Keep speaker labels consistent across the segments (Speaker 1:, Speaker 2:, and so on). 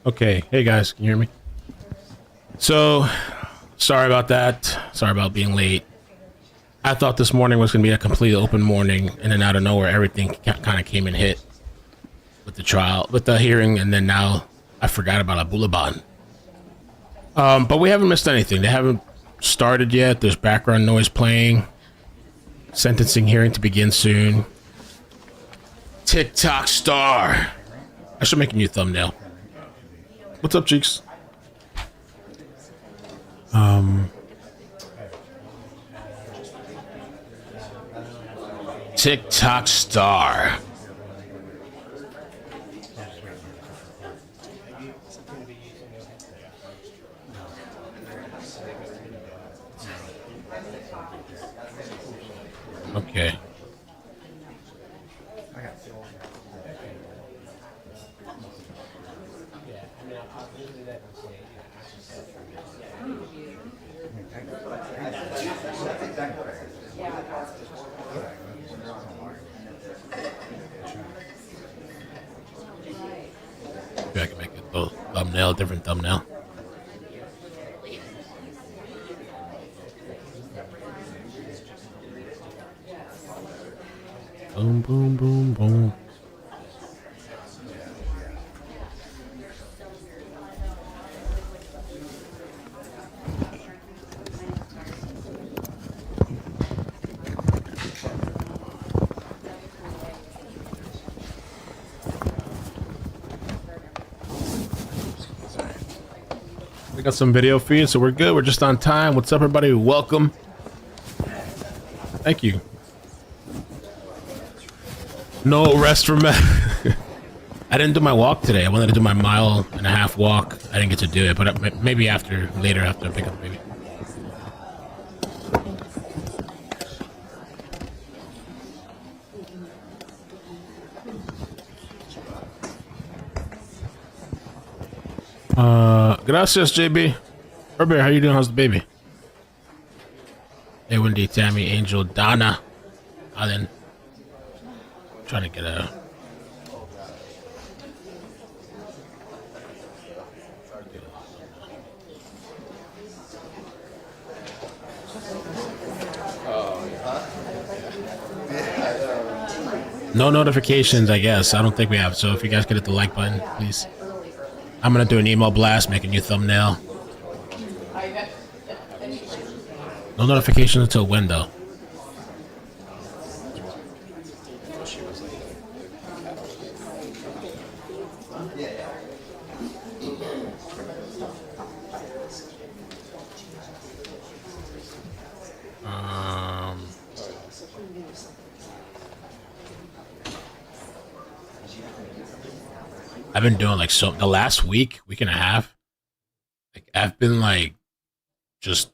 Speaker 1: Okay, hey guys, can you hear me? So, sorry about that. Sorry about being late. I thought this morning was going to be a complete open morning, and then out of nowhere, everything kind of came and hit with the trial, with the hearing, and then now I forgot about Abulaban. But we haven't missed anything. They haven't started yet. There's background noise playing. Sentencing hearing to begin soon. TikTok star. I should make a new thumbnail. What's up, cheeks? TikTok star. Okay. Maybe I can make a thumbnail, different thumbnail. Boom, boom, boom, boom. We got some video feed, so we're good. We're just on time. What's up, everybody? Welcome. Thank you. No rest for me. I didn't do my walk today. I wanted to do my 1.5 mile walk. I didn't get to do it, but maybe later after I pick up the baby. Gracias, JB. Herbert, how you doing? How's the baby? Hey, Wendy, Tammy, Angel, Donna. Alan. Trying to get a... No notifications, I guess. I don't think we have. So if you guys could hit the like button, please. I'm gonna do an email blast, make a new thumbnail. No notifications until when, though? I've been doing like the last week and a half. Like I've been like just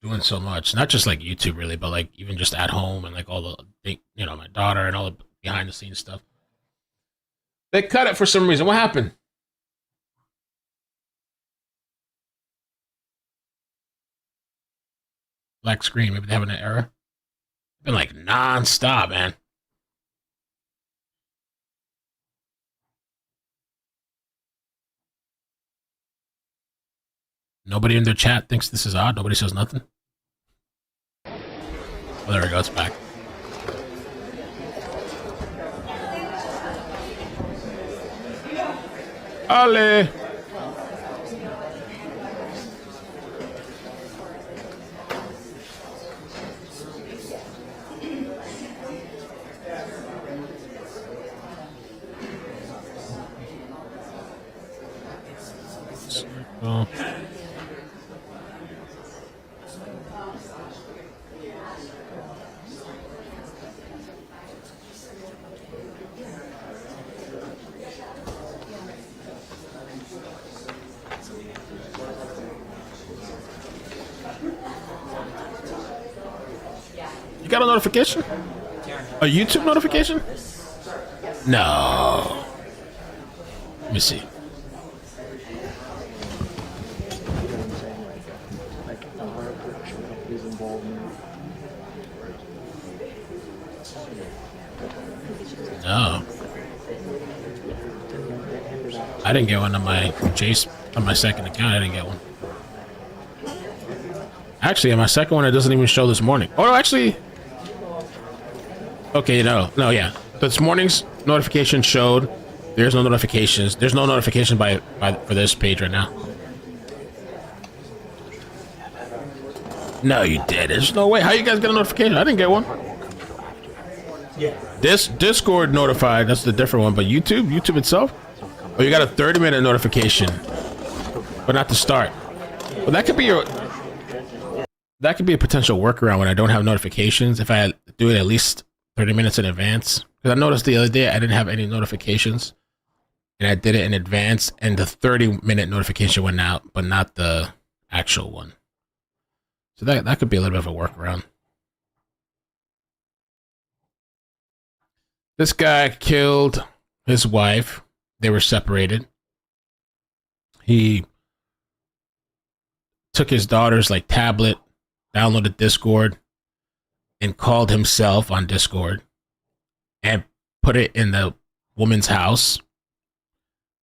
Speaker 1: doing so much, not just like YouTube really, but like even just at home and like all the, my daughter and all the behind the scenes stuff. They cut it for some reason. What happened? Black screen. Maybe they have an error. It's been like non-stop, man. Nobody in their chat thinks this is odd. Nobody says nothing. Oh, there we go. It's back. Ale. Oh. You got a notification? A YouTube notification? No. Let me see. No. I didn't get one on my Chase, on my second account. I didn't get one. Actually, on my second one, it doesn't even show this morning. Oh, no, actually. Okay, no, yeah. This morning's notification showed. There's no notifications. There's no notification for this page right now. No, you did. There's no way. How you guys get a notification? I didn't get one. Yeah. This Discord notified. That's the different one. But YouTube itself. Oh, you got a 30-minute notification, but not to start. Well, that could be a potential workaround when I don't have notifications. If I do it at least 30 minutes in advance, because I noticed the other day I didn't have any notifications, and I did it in advance, and the 30-minute notification went out, but not the actual one. So that could be a little bit of a workaround. This guy killed his wife. They were separated. He took his daughter's tablet, downloaded Discord, and called himself on Discord and put it in the woman's house.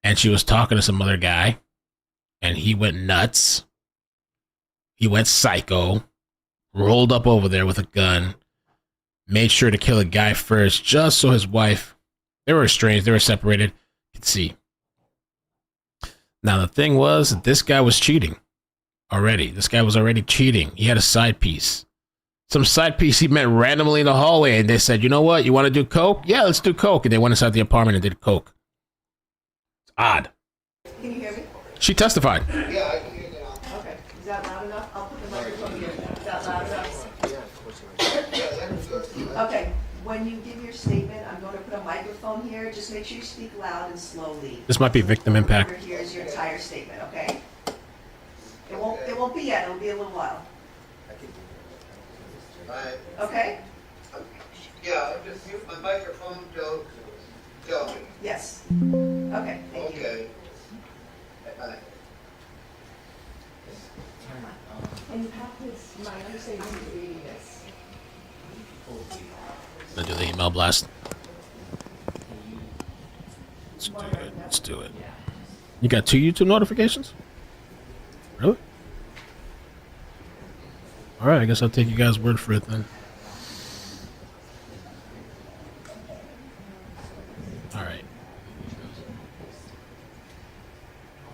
Speaker 1: And she was talking to some other guy, and he went nuts. He went psycho, rolled up over there with a gun, made sure to kill a guy first, just so his wife, they were estranged, they were separated, could see. Now, the thing was, this guy was cheating already. This guy was already cheating. He had a side piece. Some side piece he met randomly in the hallway, and they said, you know what, you want to do coke? Yeah, let's do coke. And they went inside the apartment and did coke. It's odd.
Speaker 2: Can you hear me?
Speaker 1: She testified.
Speaker 2: Yeah, I can hear you now. Okay. Is that loud enough? I'll put the microphone here. Is that loud enough?
Speaker 3: Yeah, of course it is.
Speaker 2: Okay. When you give your statement, I'm going to put a microphone here. Just make sure you speak loud and slowly.
Speaker 1: This might be victim impact.
Speaker 2: Here's your entire statement, okay? It won't be yet. It'll be a little while.
Speaker 3: Alright.
Speaker 2: Okay?
Speaker 3: Yeah, I'll just mute my microphone till tell me.
Speaker 2: Yes. Okay. Thank you.
Speaker 3: Okay. Bye.
Speaker 2: And you have this, my understanding is reading this.
Speaker 1: I'm gonna do the email blast. Let's do it. Let's do it. You got 2 YouTube notifications? Really? Alright, I guess I'll take you guys' word for it then. Alright.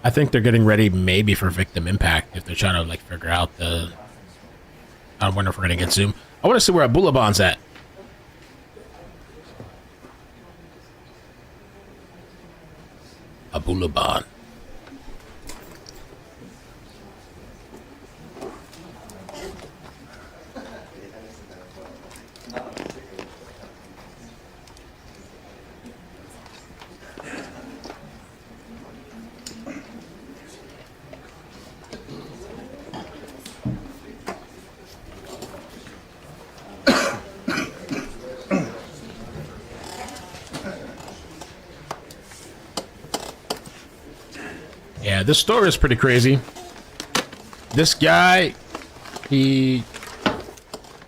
Speaker 1: I think they're getting ready maybe for victim impact if they're trying to figure out the... I wonder if we're gonna get Zoom. I want to see where Abulaban's at. Abulaban. Yeah, this story is pretty crazy. This guy, he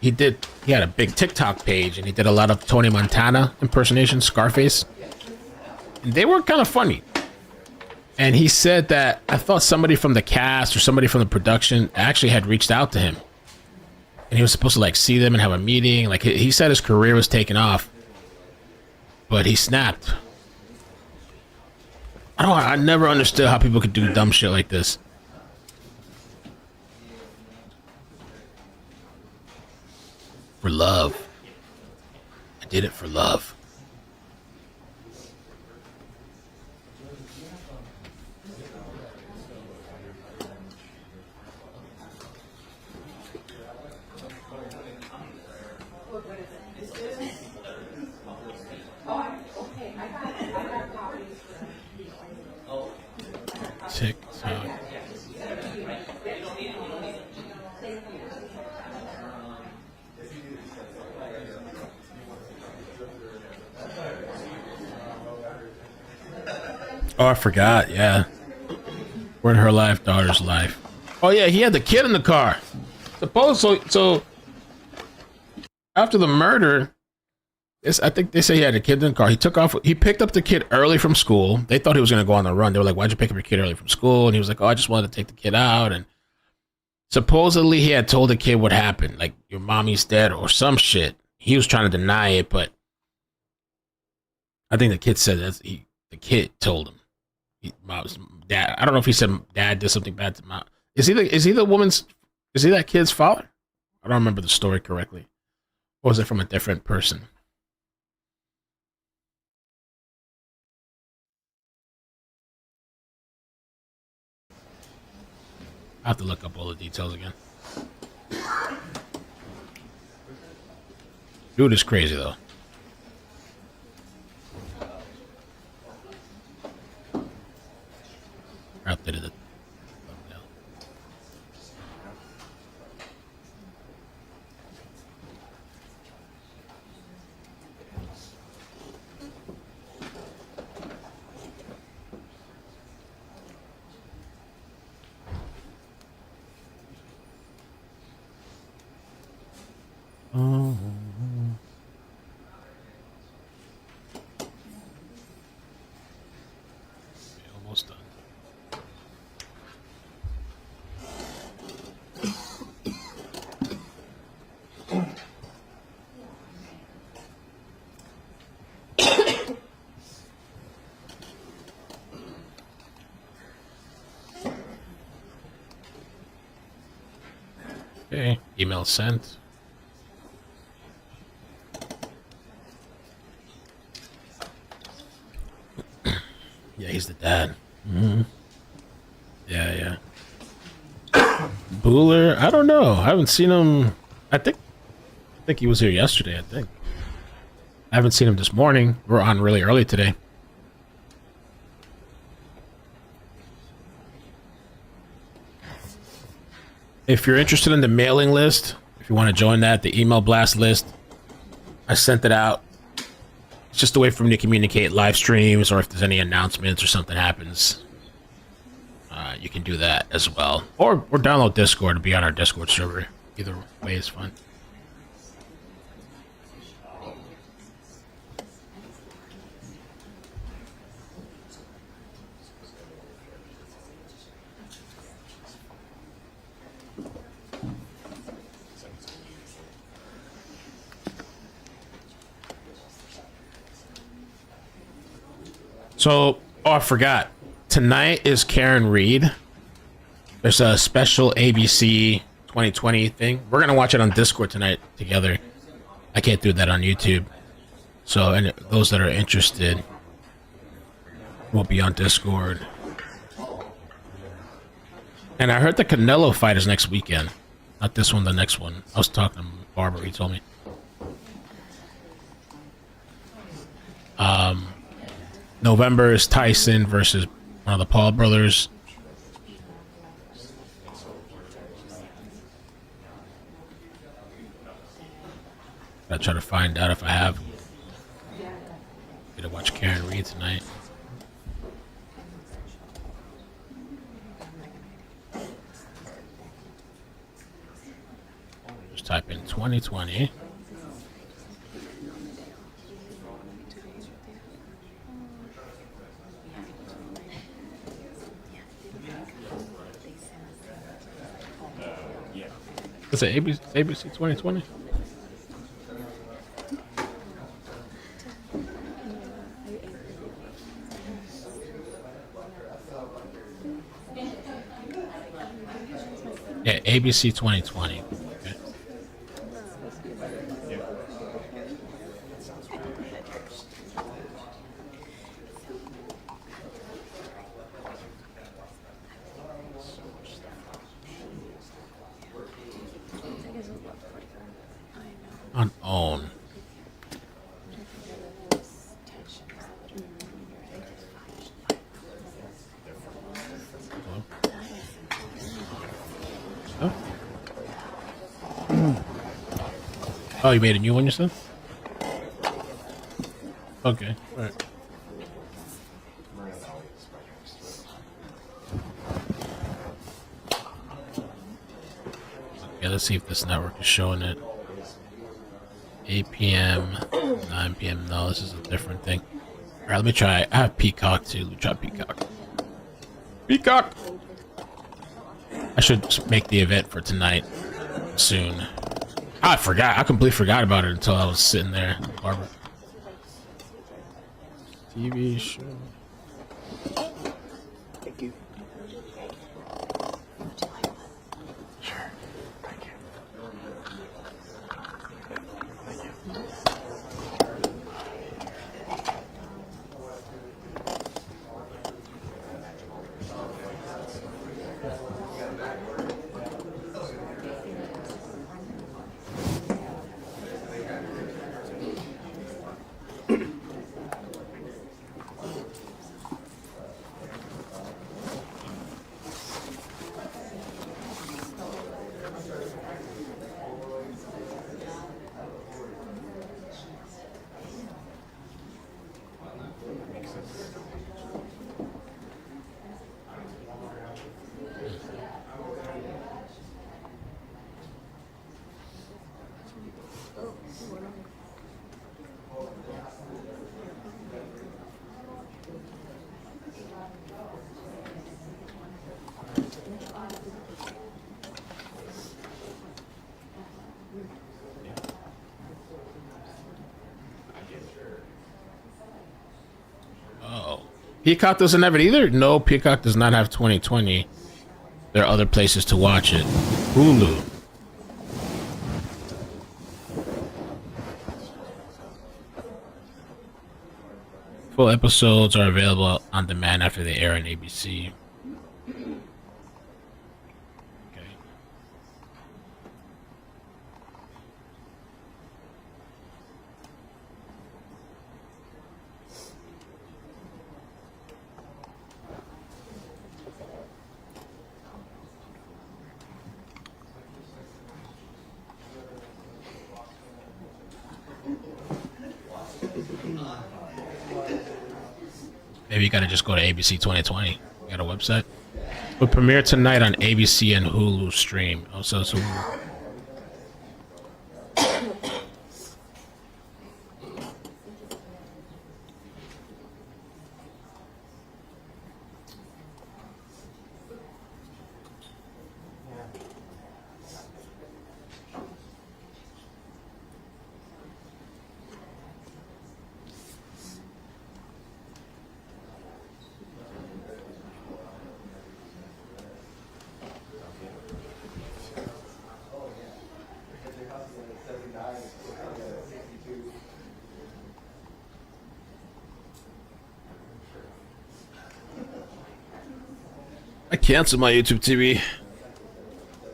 Speaker 1: had a big TikTok page, and he did a lot of Tony Montana impersonations, Scarface. And they were kind of funny. And he said that I thought somebody from the cast or somebody from the production actually had reached out to him. And he was supposed to see them and have a meeting. He said his career was taking off, but he snapped. I never understood how people could do dumb shit like this. For love. I did it for love. TikTok. Oh, I forgot. Yeah. We're in her life, daughter's life. Oh yeah, he had the kid in the car. So after the murder, I think they say he had a kid in the car. He took off. He picked up the kid early from school. They thought he was going to go on the run. They were like, "Why'd you pick up your kid early from school?" And he was like, "Oh, I just wanted to take the kid out." And supposedly he had told the kid what happened, like your mommy's dead or some shit. He was trying to deny it, but I think the kid said that the kid told him. Mom's dad. I don't know if he said dad did something bad to mom. Is he that kid's father? I don't remember the story correctly. Or was it from a different person? I have to look up all the details again. Dude is crazy though. I updated it. Oh. Almost done. Okay, email sent. Yeah, he's the dad. Mm-hmm. Yeah. Bueller, I don't know. I haven't seen him. I think he was here yesterday. I haven't seen him this morning. We're on really early today. If you're interested in the mailing list, if you want to join that, the email blast list, I sent it out. It's just a way for me to communicate live streams or if there's any announcements or something happens. You can do that as well. Or download Discord and be on our Discord server. Either way is fun. So, I forgot. Tonight is Karen Reed. There's a special ABC 2020 thing. We're going to watch it on Discord tonight together. I can't do that on YouTube. So, and those that are interested will be on Discord. And I heard the Canelo fight is next weekend. Not this one, the next one. I was talking to Barbara, he told me. November is Tyson versus one of the Paul brothers. Gotta try to find out if I have. Gonna watch Karen Reed tonight. Just type in 2020. Is it ABC 2020? Yeah, ABC 2020. Okay. On own. Oh. Oh, you made a new one, you said? Okay, all right. Okay, let's see if this network is showing it. 8 p.m., 9 p.m. No, this is a different thing. All right, let me try. I have Peacock too. Let me try Peacock. Peacock. I should make the event for tonight soon. I forgot. I completely forgot about it until I was sitting there. Barbara. TV show.
Speaker 4: Thank you.
Speaker 1: Peacock doesn't have it either? No, Peacock does not have 2020. There are other places to watch it. Hulu. Full episodes are available on demand after they air on ABC. Okay. Maybe you gotta just go to ABC 2020. You got a website? Will premiere tonight on ABC and Hulu stream. Oh, so it's Hulu. I canceled my YouTube TV.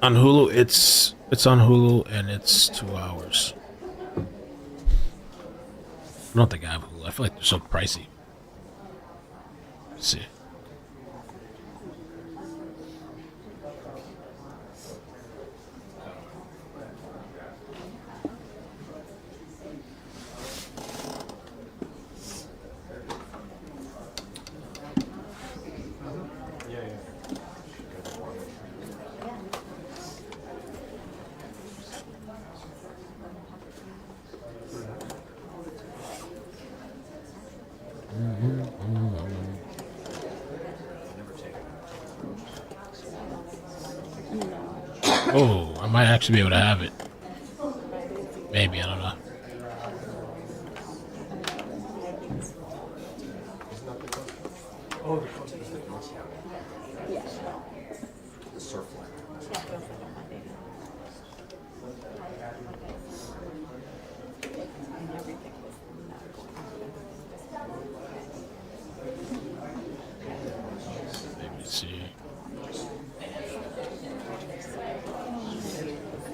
Speaker 1: On Hulu, it's on Hulu and it's 2 hours. I don't think I have Hulu. I feel like they're so pricey. Let's see. Oh, I might actually be able to have it. Maybe, I don't know. Let me see.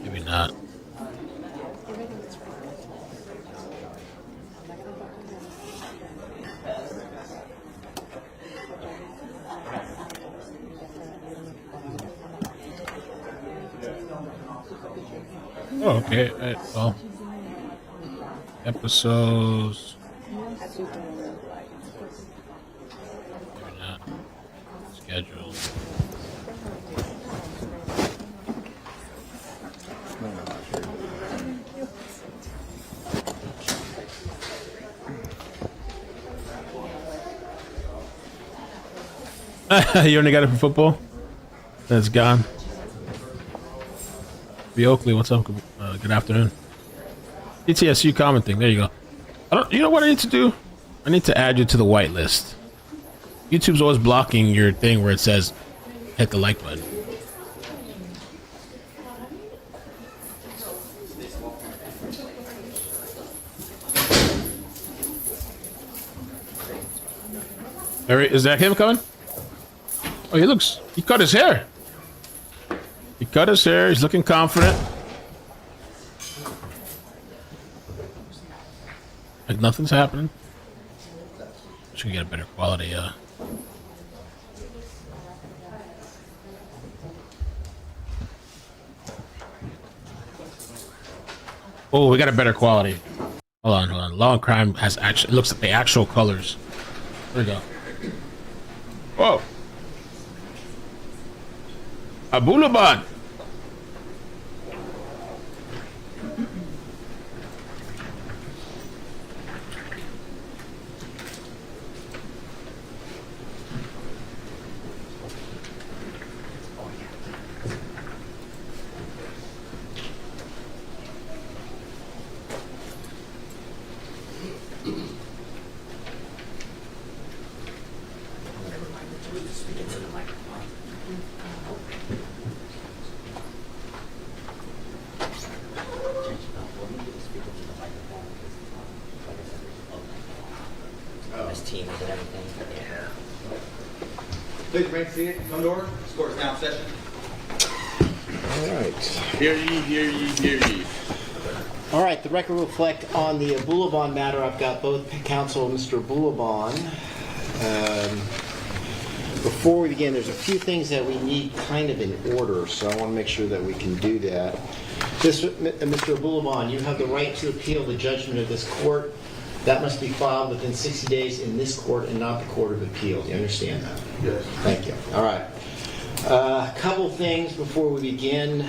Speaker 1: Maybe not. Oh, okay. Well, episodes. Maybe not. Schedule. You only got it for football? That's gone. B. Oakley, what's up? Good afternoon. ETSU commenting. There you go. You know what I need to do? I need to add you to the whitelist. YouTube's always blocking your thing where it says hit the like button. Is that him coming? Oh, he cut his hair. He cut his hair. He's looking confident. Like nothing's happening. Should get a better quality, Oh, we got a better quality. Hold on. Law and Crime has actually, it looks like the actual colors. There we go. Whoa. Abulaban.
Speaker 4: Teams and everything. Yeah.
Speaker 5: Please remain seated. Come to order. This court is now in session.
Speaker 4: All right.
Speaker 6: Hear ye, hear ye, hear ye.
Speaker 4: All right. The record will reflect on the Abulaban matter. I've got both counsel, Mr. Abulaban. Before we begin, there's a few things that we need kind of in order, so I want to make sure that we can do that. Mr. Abulaban, you have the right to appeal the judgment of this court. That must be filed within 60 days in this court and not the Court of Appeal. Do you understand that?
Speaker 6: Yes.
Speaker 4: Thank you. All right. A couple things before we begin.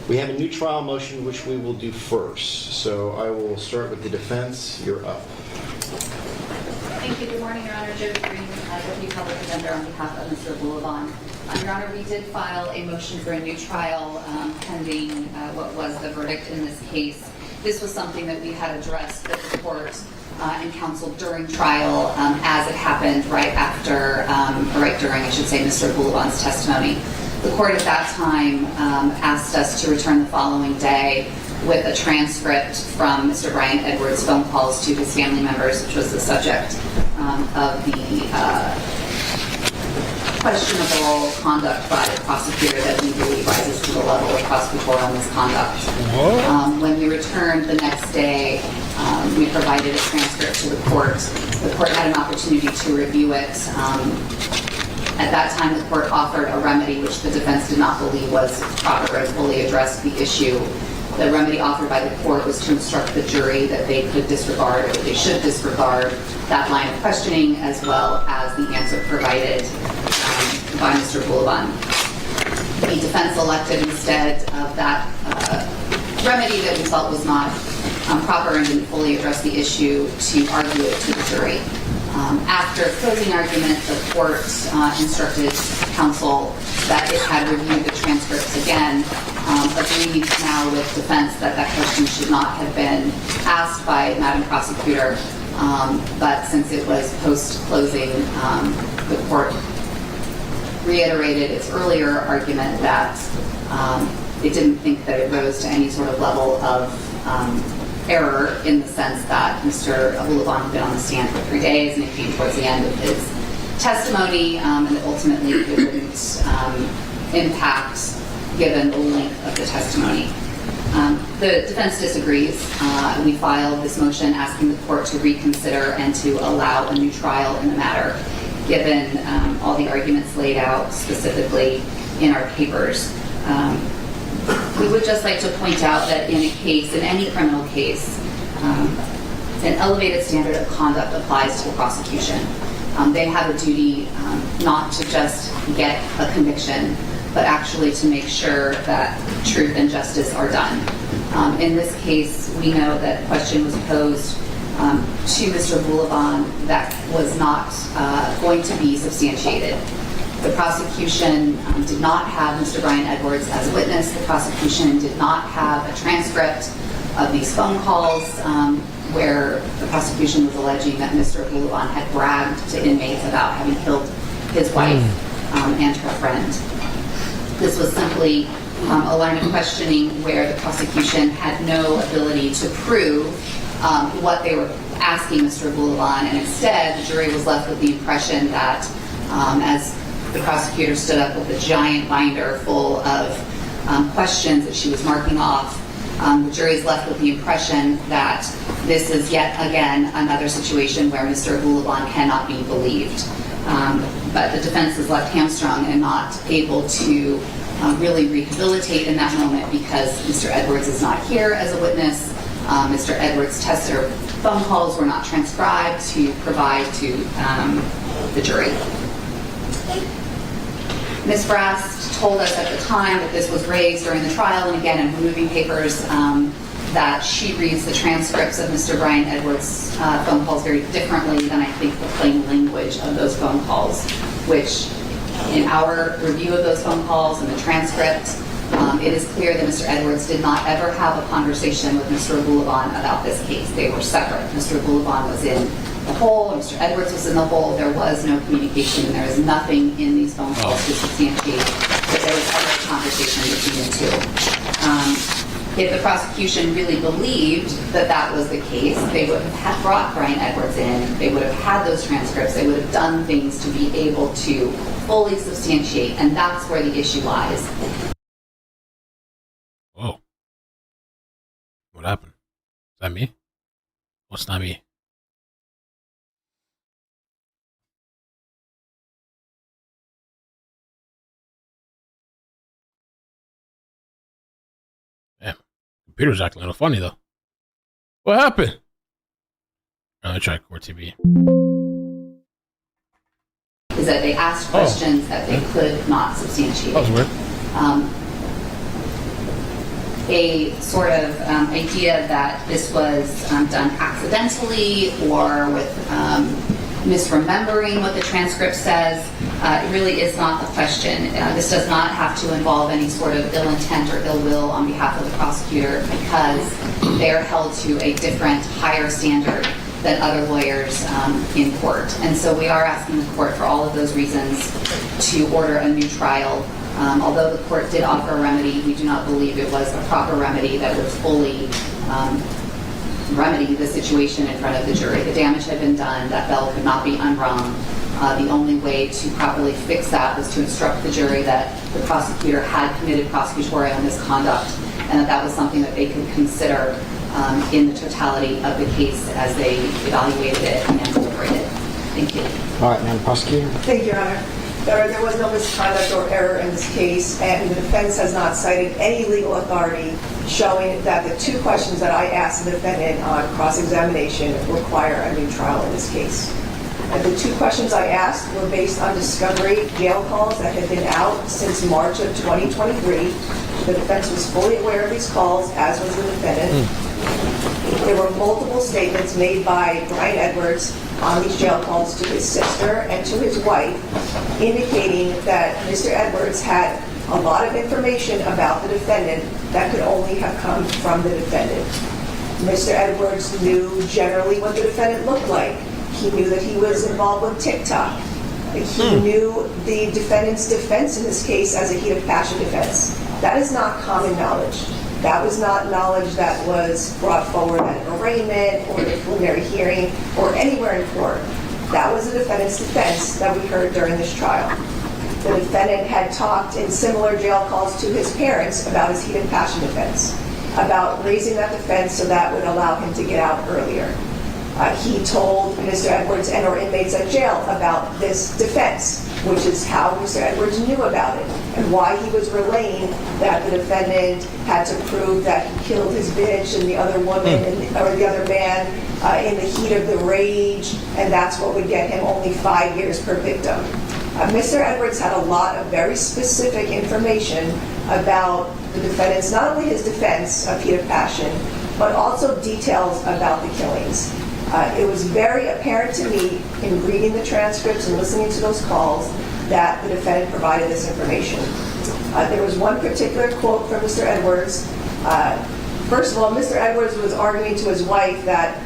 Speaker 4: We have a new trial motion which we will do first. So I will start with the defense. You're up.
Speaker 7: Thank you. Good morning, Your Honor. Jody Green, Deputy Public Defender on behalf of Mr. Abulaban. Your Honor, we did file a motion for a new trial pending what was the verdict in this case. This was something that we had addressed with the court and counsel during trial as it happened right after, or right during, I should say, Mr. Abulaban's testimony. The court at that time asked us to return the following day with a transcript from Mr. Brian Edwards' phone calls to his family members, which was the subject of the questionable conduct by the prosecutor that we believe rises to the level of prosecutorial misconduct. When we returned the next day, we provided a transcript to the court. The court had an opportunity to review it. At that time, the court offered a remedy which the defense did not believe was proper and fully addressed the issue. The remedy offered by the court was to instruct the jury that they could disregard, or they should disregard, that line of questioning as well as the answer provided by Mr. Abulaban. The defense elected instead of that remedy that we felt was not proper and didn't fully address the issue to argue it to the jury. After closing argument, the court instructed counsel that it had reviewed the transcripts again, agreed now with defense that that question should not have been asked by Madam Prosecutor, but since it was post-closing, the court reiterated its earlier argument that it didn't think that it rose to any sort of level of error in the sense that Mr. Abulaban had been on the stand for 3 days and it came towards the end of his testimony, and that ultimately it wouldn't impact given the length of the testimony. The defense disagrees. We filed this motion asking the court to reconsider and to allow a new trial in the matter, given all the arguments laid out specifically in our papers. We would just like to point out that in a case, in any criminal case, an elevated standard of conduct applies to the prosecution. They have a duty not to just get a conviction, but actually to make sure that truth and justice are done. In this case, we know that a question was posed to Mr. Abulaban that was not going to be substantiated. The prosecution did not have Mr. Brian Edwards as a witness. The prosecution did not have a transcript of these phone calls where the prosecution was alleging that Mr. Abulaban had bragged to inmates about having killed his wife and her friend. This was simply a line of questioning where the prosecution had no ability to prove what they were asking Mr. Abulaban, and instead the jury was left with the impression that as the prosecutor stood up with a giant binder full of questions that she was marking off, the jury is left with the impression that this is yet again another situation where Mr. Abulaban cannot be believed. But the defense is left hamstrung and not able to really rehabilitate in that moment because Mr. Edwards is not here as a witness. Mr. Edwards' phone calls were not transcribed to provide to the jury. Ms. Brast told us at the time that this was raised during the trial, and again in moving papers, that she reads the transcripts of Mr. Brian Edwards' phone calls very differently than I think the plain language of those phone calls, which in our review of those phone calls and the transcript, it is clear that Mr. Edwards did not ever have a conversation with Mr. Abulaban about this case. They were separate. Mr. Abulaban was in the hole, Mr. Edwards was in the hole. There was no communication, and there is nothing in these phone calls to substantiate that there was ever a conversation between the two. If the prosecution really believed that that was the case, they would have brought Brian Edwards in, they would have had those transcripts, they would have done things to be able to fully substantiate, and that's where the issue lies.
Speaker 1: Whoa. What happened? Is that me? What's not me? Damn. Computer's acting a little funny though. What happened? Let me try Core TV.
Speaker 7: Is that they asked questions that they could not substantiate.
Speaker 1: That was weird.
Speaker 7: A sort of idea that this was done accidentally or with misremembering what the transcript says, it really is not the question. This does not have to involve any sort of ill intent or ill will on behalf of the prosecutor because they are held to a different, higher standard than other lawyers in court. And so we are asking the court for all of those reasons to order a new trial. Although the court did offer a remedy, we do not believe it was a proper remedy that would fully remedy the situation in front of the jury. The damage had been done, that bell could not be unrung. The only way to properly fix that was to instruct the jury that the prosecutor had committed prosecutorial misconduct and that that was something that they could consider in the totality of the case as they evaluated it and deliberated. Thank you.
Speaker 4: All right, Madam Prosecutor.
Speaker 2: Thank you, Your Honor. There was no misconduct or error in this case, and the defense has not cited any legal authority showing that the two questions that I asked the defendant on cross-examination require a new trial in this case. And the two questions I asked were based on discovery jail calls that had been out since March of 2023. The defense was fully aware of these calls, as was the defendant. There were multiple statements made by Brian Edwards on these jail calls to his sister and to his wife, indicating that Mr. Edwards had a lot of information about the defendant that could only have come from the defendant. Mr. Edwards knew generally what the defendant looked like. He knew that he was involved with TikTok. He knew the defendant's defense in this case as a heat of passion defense. That is not common knowledge. That was not knowledge that was brought forward at an arraignment or the preliminary hearing or anywhere in court. That was the defendant's defense that we heard during this trial. The defendant had talked in similar jail calls to his parents about his heat of passion defense, about raising that defense so that would allow him to get out earlier. He told Mr. Edwards and or inmates at jail about this defense, which is how Mr. Edwards knew about it and why he was relaying that the defendant had to prove that he killed his bitch and the other woman or the other man in the heat of the rage, and that's what would get him only 5 years per victim. Mr. Edwards had a lot of very specific information about the defendant's, not only his defense of heat of passion, but also details about the killings. It was very apparent to me in reading the transcripts and listening to those calls that the defendant provided this information. There was one particular quote from Mr. Edwards. First of all, Mr. Edwards was arguing to his wife that,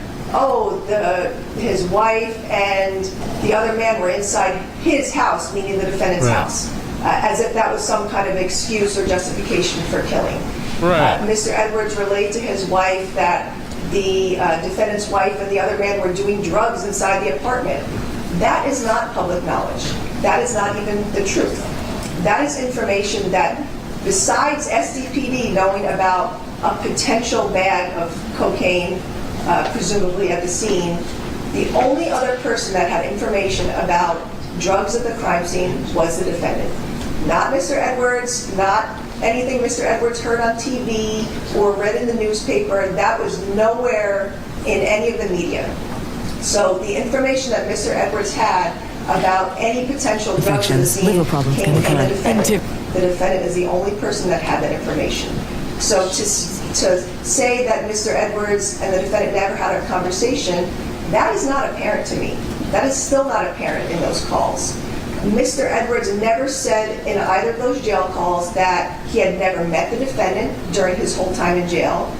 Speaker 2: his wife and the other man were inside his house, meaning the defendant's house, as if that was some kind of excuse or justification for killing. Mr. Edwards relayed to his wife that the defendant's wife and the other man were doing drugs inside the apartment. That is not public knowledge. That is not even the truth. That is information that, besides SDPD knowing about a potential bag of cocaine, presumably at the scene, the only other person that had information about drugs at the crime scene was the defendant. Not Mr. Edwards, not anything Mr. Edwards heard on TV or read in the newspaper. That was nowhere in any of the media. So the information that Mr. Edwards had about any potential drugs at the scene came from the defendant. The defendant is the only person that had that information. So to say that Mr. Edwards and the defendant never had a conversation, that is not apparent to me. That is still not apparent in those calls. Mr. Edwards never said in either of those jail calls that he had never met the defendant during his whole time in jail.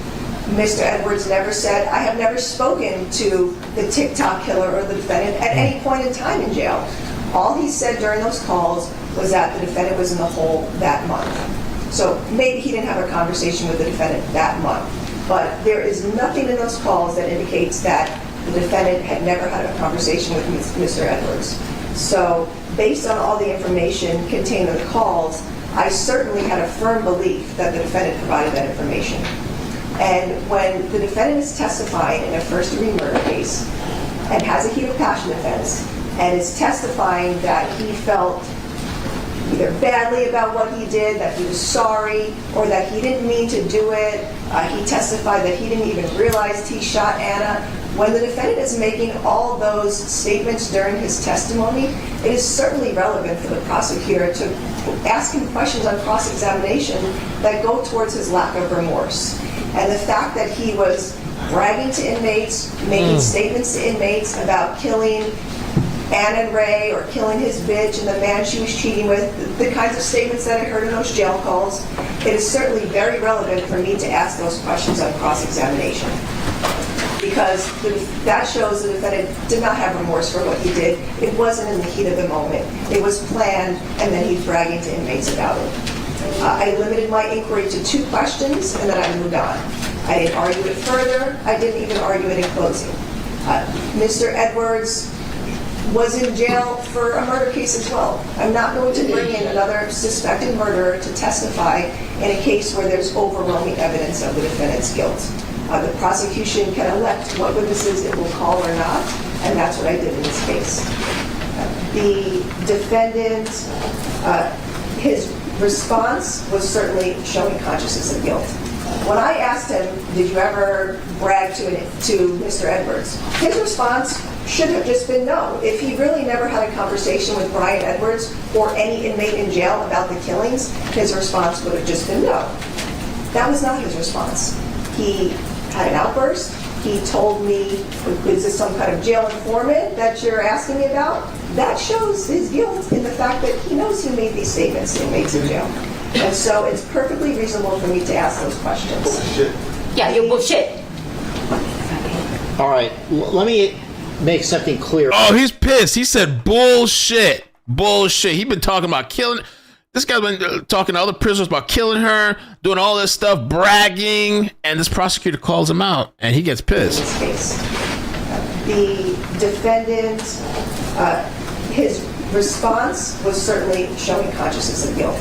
Speaker 2: Mr. Edwards never said, I have never spoken to the TikTok killer or the defendant at any point in time in jail. All he said during those calls was that the defendant was in the hole that month. So maybe he didn't have a conversation with the defendant that month. But there is nothing in those calls that indicates that the defendant had never had a conversation with Mr. Edwards. So based on all the information contained in the calls, I certainly had a firm belief that the defendant provided that information. And when the defendant is testifying in a first-degree murder case and has a heat of passion defense and is testifying that he felt either badly about what he did, that he was sorry, or that he didn't mean to do it, he testified that he didn't even realize he shot Anna. When the defendant is making all those statements during his testimony, it is certainly relevant for the prosecutor to ask him questions on cross-examination that go towards his lack of remorse. And the fact that he was bragging to inmates, making statements to inmates about killing Ann and Ray or killing his bitch and the man she was cheating with, the kinds of statements that I heard in those jail calls, it is certainly very relevant for me to ask those questions on cross-examination. Because that shows the defendant did not have remorse for what he did. It wasn't in the heat of the moment. It was planned, and then he's bragging to inmates about it. I limited my inquiry to 2 questions, and then I moved on. I didn't argue it further. I didn't even argue it in closing. Mr. Edwards was in jail for a murder case as well. I'm not going to bring in another suspected murderer to testify in a case where there's overwhelming evidence of the defendant's guilt. The prosecution can elect what witnesses it will call or not, and that's what I did in this case. The defendant, his response was certainly showing consciousness of guilt. When I asked him, did you ever brag to Mr. Edwards, his response should have just been no. If he really never had a conversation with Brian Edwards or any inmate in jail about the killings, his response would have just been no. That was not his response. He had an outburst. He told me, is this some kind of jail informant that you're asking me about? That shows his guilt in the fact that he knows he made these statements to inmates in jail. And so it's perfectly reasonable for me to ask those questions.
Speaker 3: Bullshit.
Speaker 7: Yeah, you're bullshit.
Speaker 4: All right, let me make something clear.
Speaker 1: Oh, he's pissed. He said bullshit. Bullshit. He's been talking about killing. This guy's been talking to other prisoners about killing her, doing all this stuff, bragging, and this prosecutor calls him out, and he gets pissed.
Speaker 2: In this case, the defendant, his response was certainly showing consciousness of guilt.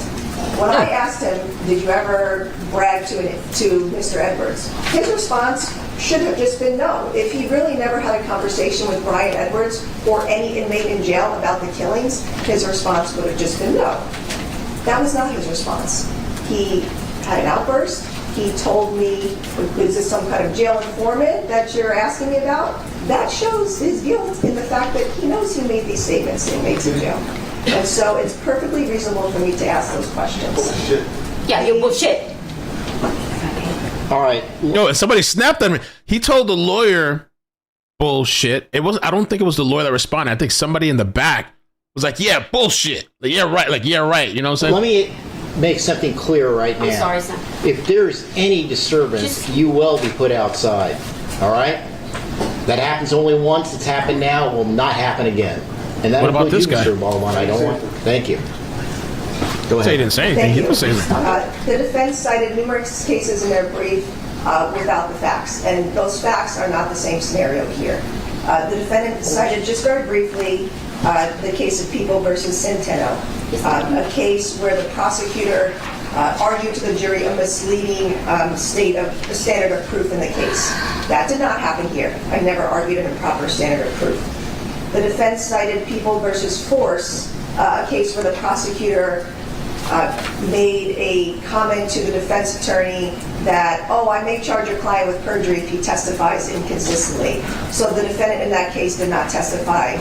Speaker 2: When I asked him, did you ever brag to Mr. Edwards, his response should have just been no. If he really never had a conversation with Brian Edwards or any inmate in jail about the killings, his response would have just been no. That was not his response. He had an outburst. He told me, is this some kind of jail informant that you're asking me about? That shows his guilt in the fact that he knows he made these statements to inmates in jail. And so it's perfectly reasonable for me to ask those questions.
Speaker 3: Bullshit.
Speaker 7: Yeah, you're bullshit.
Speaker 4: All right.
Speaker 1: No, somebody snapped at me. He told the lawyer bullshit. It was. I don't think it was the lawyer that responded. I think somebody in the back was like, "Yeah, bullshit. Like, yeah, right. Like, yeah, right." You know what I'm saying?
Speaker 4: Let me make something clear right now.
Speaker 8: I'm sorry, Sam.
Speaker 4: If there's any disturbance, you will be put outside. All right? That happens only once. It's happened now. It will not happen again. And that
Speaker 1: What about
Speaker 4: includes
Speaker 1: this
Speaker 4: you,
Speaker 1: guy?
Speaker 4: Mr. Baldwin. I don't want. Thank you. Go
Speaker 1: Say he
Speaker 4: ahead.
Speaker 1: didn't say anything.
Speaker 2: Thank
Speaker 1: He
Speaker 2: you.
Speaker 1: was saying something.
Speaker 2: The defense cited numerous cases in their brief without the facts, and those facts are not the same scenario here. The defendant cited just very briefly the case of People versus Centeno, a case where the prosecutor argued to the jury a misleading standard of proof in the case. That did not happen here. I never argued an improper standard of proof. The defense cited People versus Force, a case where the prosecutor made a comment to the defense attorney that, oh, I may charge your client with perjury if he testifies inconsistently. So the defendant in that case did not testify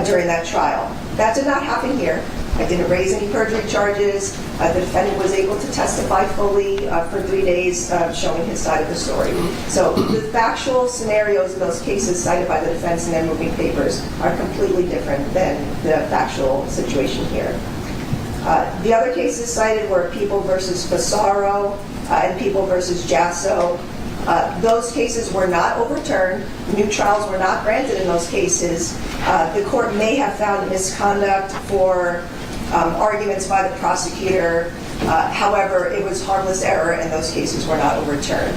Speaker 2: during that trial. That did not happen here. I didn't raise any perjury charges. The defendant was able to testify fully for 3 days, showing his side of the story. So the factual scenarios in those cases cited by the defense in their moving papers are completely different than the factual situation here. The other cases cited were People versus Fasaro and People versus Jasso. Those cases were not overturned. New trials were not granted in those cases. The court may have found misconduct for arguments by the prosecutor. However, it was harmless error and those cases were not overturned.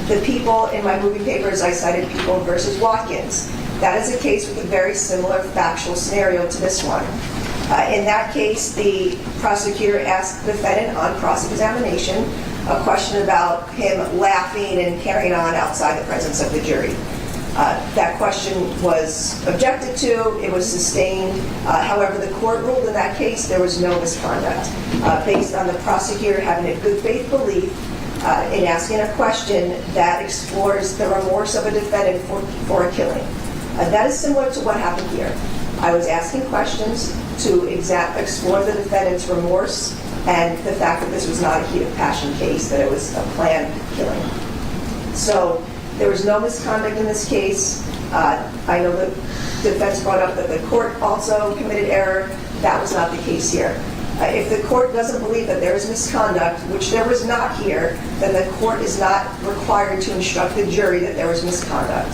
Speaker 2: The People in my moving papers, I cited People versus Watkins. That is a case with a very similar factual scenario to this one. In that case, the prosecutor asked the defendant on cross-examination a question about him laughing and carrying on outside the presence of the jury. That question was objected to, it was sustained. However, the court ruled in that case there was no misconduct based on the prosecutor having a good faith belief in asking a question that explores the remorse of a defendant for a killing. That is similar to what happened here. I was asking questions to explore the defendant's remorse and the fact that this was not a heat of passion case, that it was a planned killing. So there was no misconduct in this case. I know the defense brought up that the court also committed error. That was not the case here. If the court doesn't believe that there is misconduct, which there was not here, then the court is not required to instruct the jury that there was misconduct.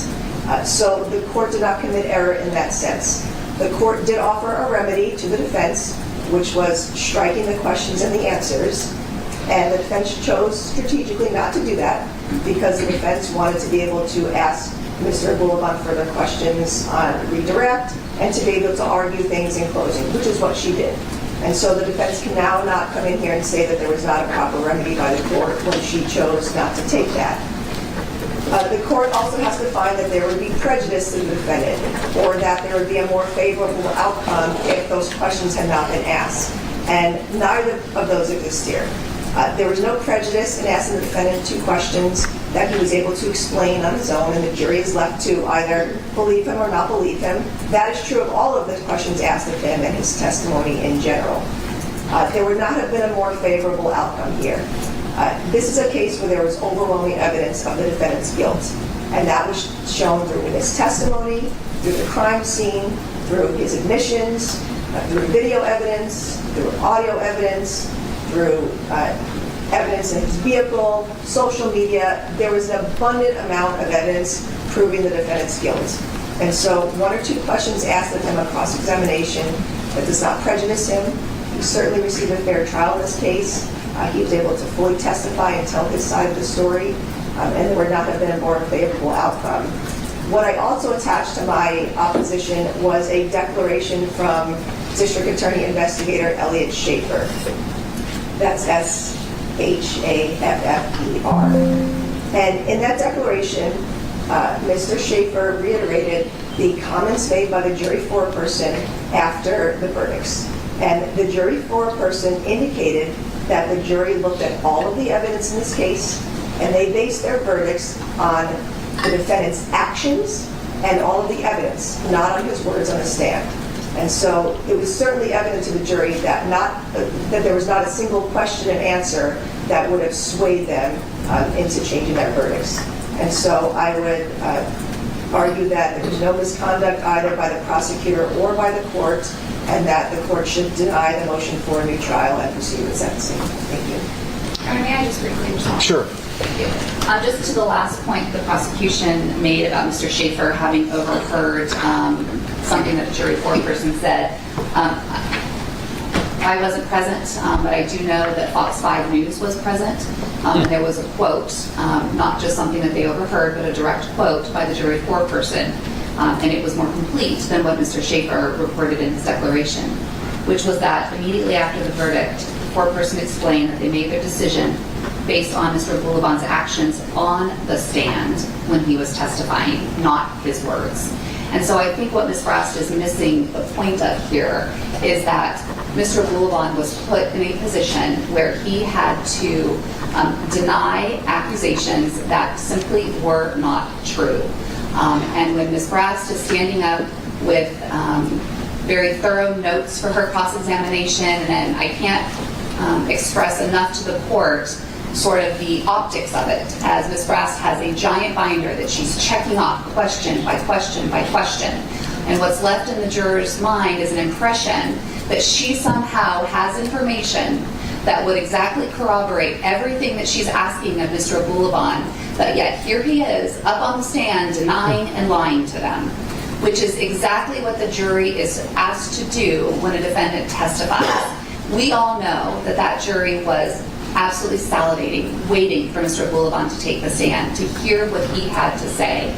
Speaker 2: So the court did not commit error in that sense. The court did offer a remedy to the defense, which was striking the questions and the answers, and the defense chose strategically not to do that because the defense wanted to be able to ask Mr. Abulaban further questions on redirect and to be able to argue things in closing, which is what she did. And so the defense can now not come in here and say that there was not a proper remedy by the court when she chose not to take that. The court also has to find that there would be prejudice to the defendant or that there would be a more favorable outcome if those questions had not been asked. And neither of those exist here. There was no prejudice in asking the defendant 2 questions that he was able to explain on his own, and the jury is left to either believe him or not believe him. That is true of all of the questions asked of him and his testimony in general. There would not have been a more favorable outcome here. This is a case where there was overwhelming evidence of the defendant's guilt, and that was shown through his testimony, through the crime scene, through his admissions, through video evidence, through audio evidence, through evidence in his vehicle, social media. There was an abundant amount of evidence proving the defendant's guilt. And so 1 or 2 questions asked of him on cross-examination that does not prejudice him. He certainly received a fair trial in this case. He was able to fully testify and tell his side of the story, and there would not have been a more favorable outcome. What I also attached to my opposition was a declaration from District Attorney Investigator Elliot Schaefer. That's S-H-A-F-F-E-R. And in that declaration, Mr. Schaefer reiterated the comments made by the jury foreperson after the verdicts. And the jury foreperson indicated that the jury looked at all of the evidence in this case, and they based their verdicts on the defendant's actions and all of the evidence, not on his words on the stand. And so it was certainly evident to the jury that there was not a single question and answer that would have swayed them into changing their verdicts. And so I would argue that there was no misconduct either by the prosecutor or by the court, and that the court should deny the motion for a new trial and proceed with sentencing. Thank you.
Speaker 7: May I just briefly respond?
Speaker 4: Sure.
Speaker 7: Thank you. Just to the last point the prosecution made about Mr. Schaefer having overheard something that a jury foreperson said. I wasn't present, but I do know that Fox 5 News was present. And there was a quote, not just something that they overheard, but a direct quote by the jury foreperson. And it was more complete than what Mr. Schaefer reported in his declaration, which was that immediately after the verdict, the foreperson explained that they made their decision based on Mr. Abulaban's actions on the stand when he was testifying, not his words. And so I think what Ms. Brast is missing the point of here is that Mr. Abulaban was put in a position where he had to deny accusations that simply were not true. And when Ms. Brast is standing up with very thorough notes for her cross-examination, and I can't express enough to the court sort of the optics of it, as Ms. Brast has a giant binder that she's checking off question by question by question. And what's left in the juror's mind is an impression that she somehow has information that would exactly corroborate everything that she's asking of Mr. Abulaban, but yet here he is up on the stand denying and lying to them, which is exactly what the jury is asked to do when a defendant testifies. We all know that that jury was absolutely salivating, waiting for Mr. Abulaban to take the stand, to hear what he had to say.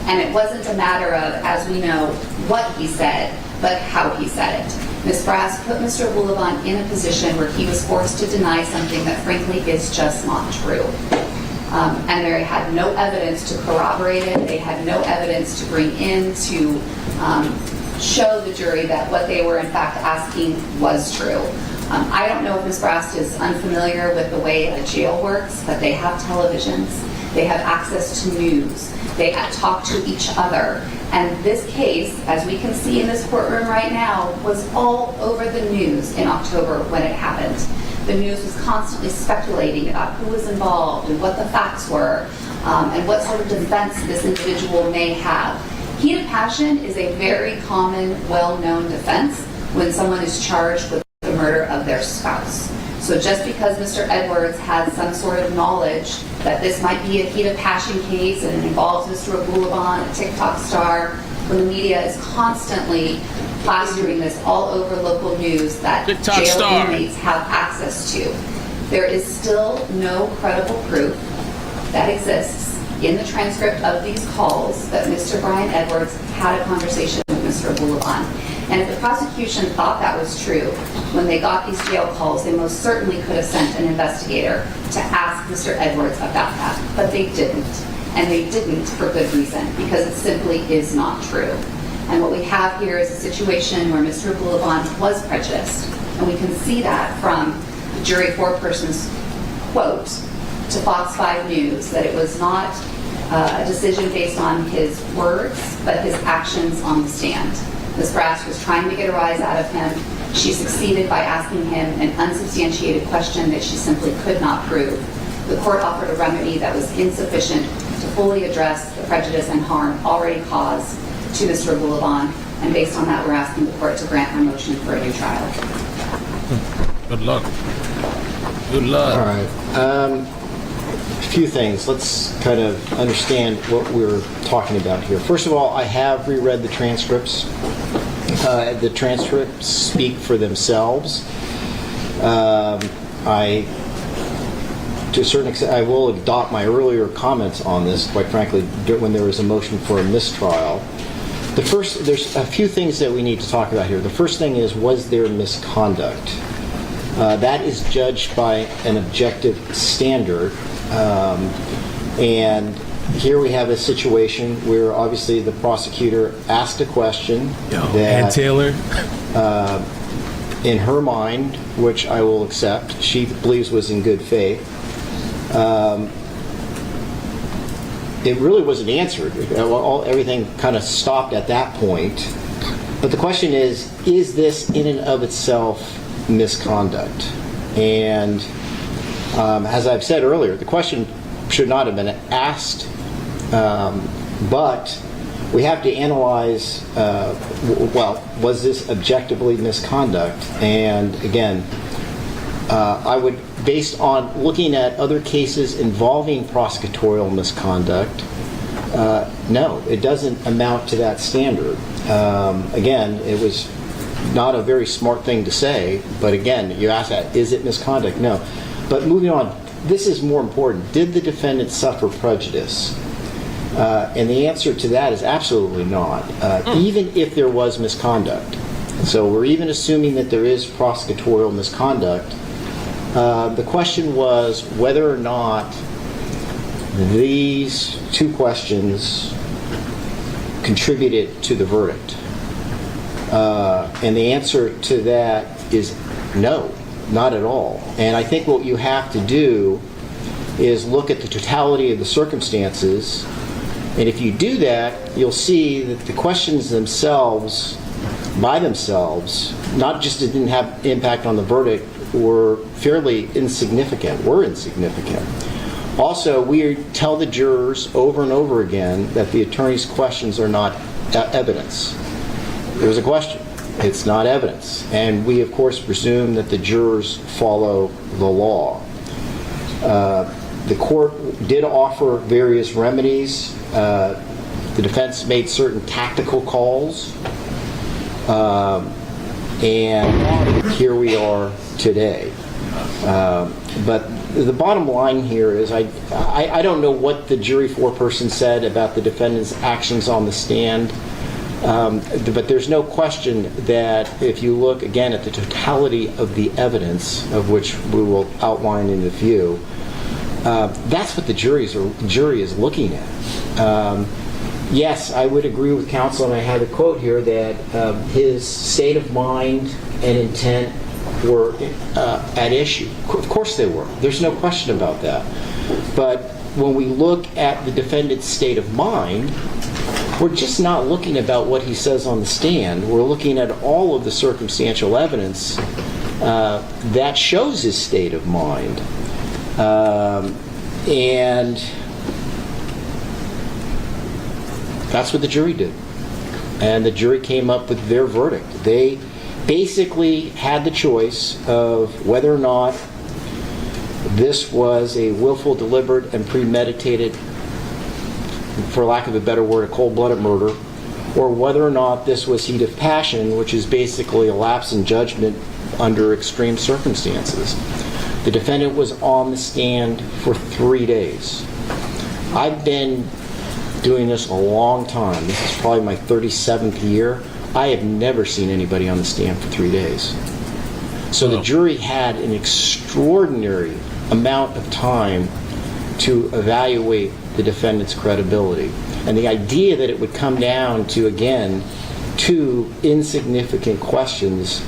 Speaker 7: And it wasn't a matter of, as we know, what he said, but how he said it. Ms. Brast put Mr. Abulaban in a position where he was forced to deny something that frankly is just not true. And they had no evidence to corroborate it. They had no evidence to bring in to show the jury that what they were in fact asking was true. I don't know if Ms. Brast is unfamiliar with the way a jail works, but they have televisions, they have access to news, they talk to each other. And this case, as we can see in this courtroom right now, was all over the news in October when it happened. The news was constantly speculating about who was involved and what the facts were, and what sort of defense this individual may have. Heat of passion is a very common, well-known defense when someone is charged with the murder of their spouse. So just because Mr. Edwards has some sort of knowledge that this might be a heat of passion case and it involves Mr. Abulaban, a TikTok star, when the media is constantly plastering this all over local news that
Speaker 6: TikTok
Speaker 7: jail
Speaker 6: star
Speaker 7: inmates have access to, there is still no credible proof that exists in the transcript of these calls that Mr. Brian Edwards had a conversation with Mr. Abulaban. And if the prosecution thought that was true, when they got these jail calls, they most certainly could have sent an investigator to ask Mr. Edwards about that. But they didn't. And they didn't for good reason, because it simply is not true. And what we have here is a situation where Mr. Abulaban was prejudiced. And we can see that from the jury foreperson's quote to Fox 5 News, that it was not a decision based on his words, but his actions on the stand. Ms. Brast was trying to get a rise out of him. She succeeded by asking him an unsubstantiated question that she simply could not prove. The court offered a remedy that was insufficient to fully address the prejudice and harm already caused to Mr. Abulaban, and based on that, we're asking the court to grant our motion for a new trial.
Speaker 1: Good luck. Good luck.
Speaker 4: All right. A few things. Let's kind of understand what we're talking about here. First of all, I have reread the transcripts. The transcripts speak for themselves. To a certain extent, I will adopt my earlier comments on this, quite frankly, when there was a motion for a mistrial. There's a few things that we need to talk about here. The first thing is, was there misconduct? That is judged by an objective standard. And here we have a situation where obviously the prosecutor asked a question that,
Speaker 1: and Taylor,
Speaker 4: in her mind, which I will accept, she believes was in good faith. It really wasn't answered. Everything kind of stopped at that point. But the question is this in and of itself misconduct? And as I've said earlier, the question should not have been asked, but we have to analyze, well, was this objectively misconduct? And again, I would, based on looking at other cases involving prosecutorial misconduct, no, it doesn't amount to that standard. Again, it was not a very smart thing to say, but again, you ask that, is it misconduct? No. But moving on, this is more important. Did the defendant suffer prejudice? And the answer to that is absolutely not, even if there was misconduct. So we're even assuming that there is prosecutorial misconduct. The question was whether or not these two questions contributed to the verdict. And the answer to that is no, not at all. And I think what you have to do is look at the totality of the circumstances. And if you do that, you'll see that the questions themselves, by themselves, not just it didn't have impact on the verdict, were fairly insignificant, Also, we tell the jurors over and over again that the attorney's questions are not evidence. There's a question. It's not evidence. And we, of course, presume that the jurors follow the law. The court did offer various remedies. The defense made certain tactical calls. And here we are today. But the bottom line here is I don't know what the jury foreperson said about the defendant's actions on the stand, but there's no question that if you look again at the totality of the evidence, of which we will outline in a few, that's what the jury is looking at. Yes, I would agree with counsel, and I had a quote here that his state of mind and intent were at issue. Of course they were. There's no question about that. But when we look at the defendant's state of mind, we're just not looking about what he says on the stand. We're looking at all of the circumstantial evidence that shows his state of mind. And that's what the jury did. And the jury came up with their verdict. They basically had the choice of whether or not this was a willful, deliberate, and premeditated, for lack of a better word, a cold-blooded murder, or whether or not this was heat of passion, which is basically a lapse in judgment under extreme circumstances. The defendant was on the stand for 3 days. I've been doing this a long time. This is probably my 37th year. I have never seen anybody on the stand for 3 days. So the jury had an extraordinary amount of time to evaluate the defendant's credibility. And the idea that it would come down to, again, two insignificant questions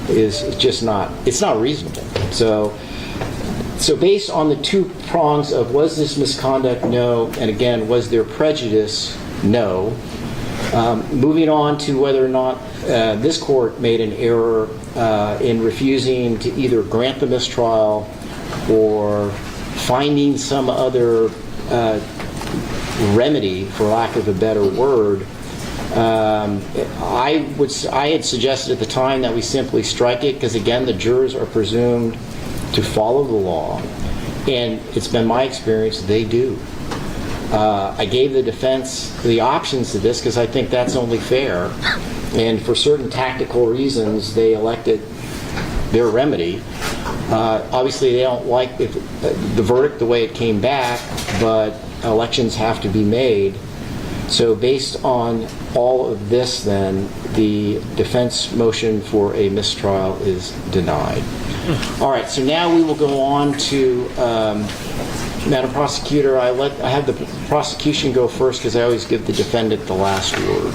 Speaker 4: is just not, it's not reasonable. So based on the two prongs of was this misconduct? No. And again, was there prejudice? No. Moving on to whether or not this court made an error in refusing to either grant the mistrial or finding some other remedy, for lack of a better word, I had suggested at the time that we simply strike it, because again, the jurors are presumed to follow the law, and it's been my experience they do. I gave the defense the options to this because I think that's only fair, and for certain tactical reasons they elected their remedy. Obviously they don't like the verdict the way it came back, but elections have to be made. So based on all of this, then, the defense motion for a mistrial is denied. All right, so now we will go on to Madam Prosecutor. I have the prosecution go first because I always give the defendant the last word.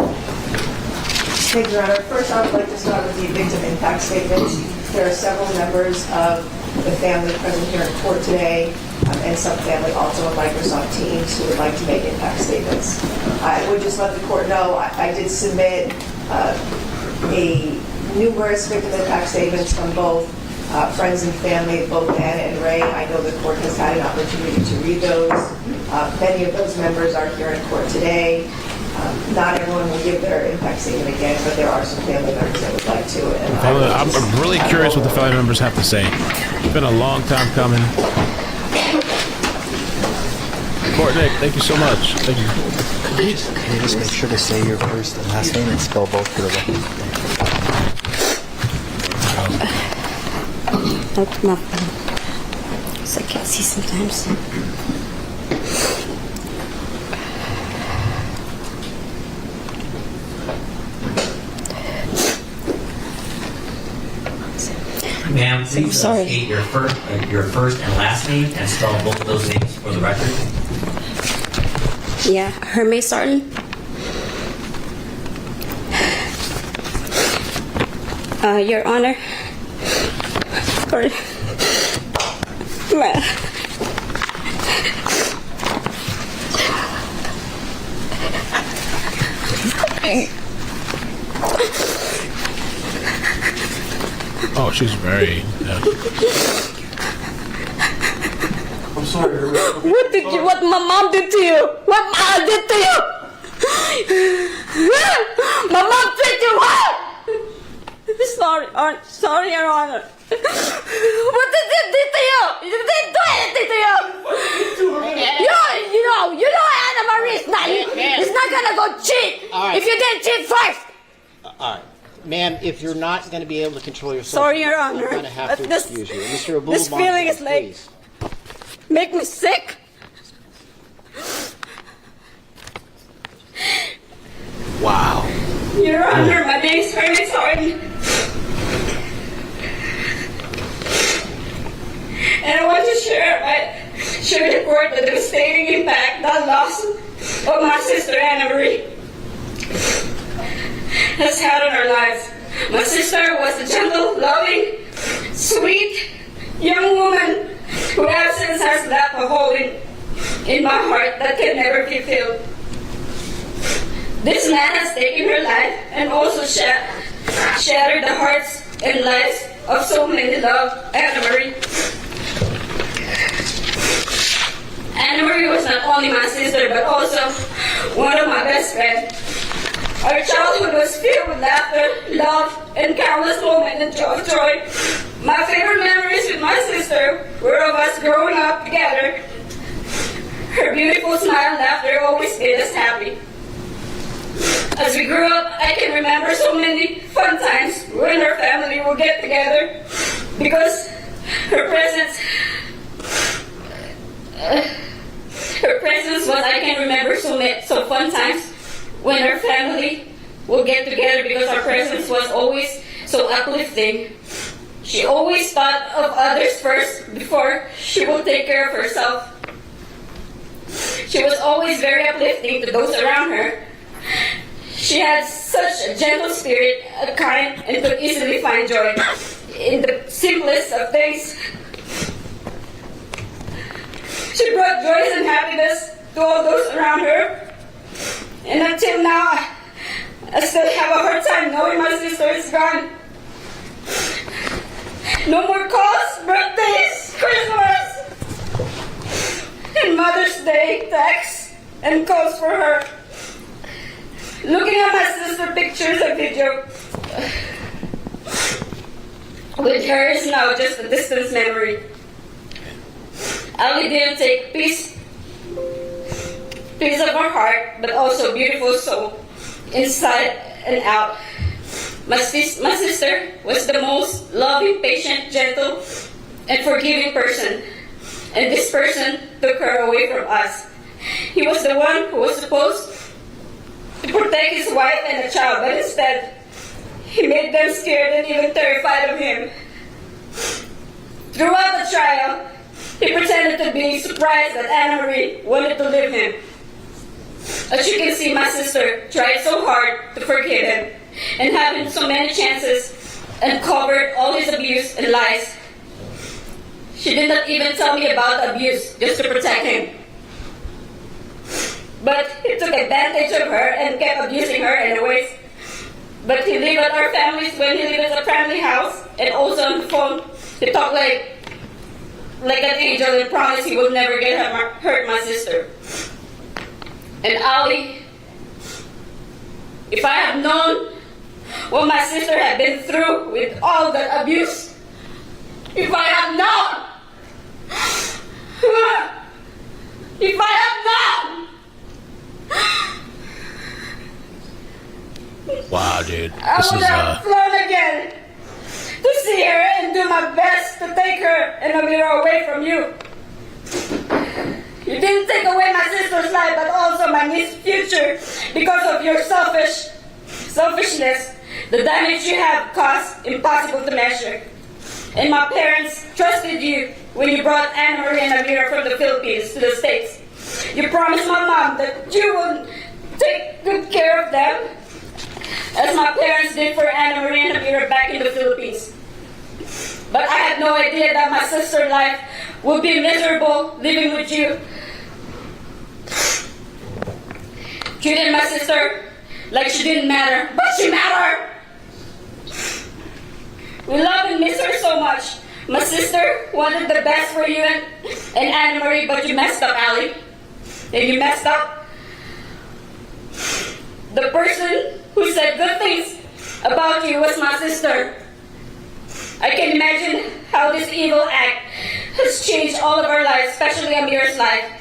Speaker 2: Thank you, Your Honor. First, I would like to start with the victim impact statements. There are several members of the family present here in court today, and some family also on Microsoft Teams who would like to make impact statements. I would just let the court know I did submit numerous victim impact statements from both friends and family, both Anna and Ray. I know the court has had an opportunity to read those. Many of those members are here in court today. Not everyone will give their impact statement again, but there are some family members that would like to. And
Speaker 1: I'm really curious what the family members have to say. It's been a long time coming. Courtney, thank you so much. Thank you.
Speaker 8: Can you just make sure to say your first and last name and spell both for the record?
Speaker 9: No. So I can't see sometimes.
Speaker 10: Ma'am, please
Speaker 9: sorry.
Speaker 10: state your first and last name and spell both of those names for the record.
Speaker 9: Yeah, Hermé Sarton. Your Honor. Or,
Speaker 1: Oh, she's very.
Speaker 5: I'm sorry.
Speaker 9: what my mom did to you? What mom did to you? My mom did you what? Sorry, Your Honor. What did they do to you? You didn't do anything to you. You know Anna Marie's not. It's not gonna go cheat
Speaker 4: right.
Speaker 9: if you didn't cheat first.
Speaker 4: All right. Ma'am, if you're not going to be able to control yourself,
Speaker 9: Sorry, Your Honor.
Speaker 4: I'm going to have to
Speaker 9: But this-
Speaker 4: excuse you. Mr. Abulaban,
Speaker 9: this feeling is like-
Speaker 4: please.
Speaker 9: Make me sick.
Speaker 1: Wow.
Speaker 9: Your Honor, my name is Hermé Sarton. And I want to share the court the devastating impact that loss of my sister Anna Marie has had on our lives. My sister was a gentle, loving, sweet young woman whose absence has left a hole in my heart that can never be filled. This man has taken her life and also shattered the hearts and lives of so many loved Anna Marie. Anna Marie was not only my sister, but also one of my best friends. Our childhood was filled with laughter, love, and countless moments of joy. My favorite memories with my sister were of us growing up together. Her beautiful smile and laughter always made us happy. As we grew up, I can remember so many fun times when our family would get together because her presence was, I can remember so fun times when our family would get together because our presence was always so uplifting. She always thought of others first before she would take care of herself. She was always very uplifting to those around her. She had such a gentle spirit, kind, and could easily find joy in the simplest of things. She brought joy and happiness to all those around her. And until now, I still have a hard time knowing my sister is gone. No more calls, birthdays, Christmas, and Mother's Day texts and calls for her. Looking at my sister pictures and video with her is now just a distant memory. Ali didn't take peace of her heart, but also beautiful soul, inside and out. My sister was the most loving, patient, gentle, and forgiving person. And this person took her away from us. He was the one who was supposed to protect his wife and the child, but instead, he made them scared and even terrified of him. Throughout the trial, he pretended to be surprised that Anna Marie wanted to leave him. As you can see, my sister tried so hard to forgive him and have him so many chances and covered all his abuse and lies. She did not even tell me about abuse just to protect him. But he took advantage of her and kept abusing her anyways. But he lived at our families when he lived at the family house and also on the phone. He talked like an angel and promised he would never hurt my sister. And Ali If I had known what my sister had been through with all the abuse, if I had known, if I had known,
Speaker 1: Wow, dude.
Speaker 9: I
Speaker 1: This
Speaker 9: would
Speaker 1: is
Speaker 9: have flown again to see her and do my best to take her and Amira away from you. You didn't take away my sister's life, but also my niece's future because of your selfishness. The damage you have caused impossible to measure. And my parents trusted you when you brought Anna Marie and Amira from the Philippines to the States. You promised my mom that you would take good care of them, as my parents did for Anna Marie and Amira back in the Philippines. But I had no idea that my sister's life would be miserable living with you. Treated my sister like she didn't matter, but she mattered. We love and miss her so much. My sister wanted the best for you and Anna Marie, but you messed up, Allie. And you messed up. The person who said good things about you was my sister. I can imagine how this evil act has changed all of our lives, especially Amira's life.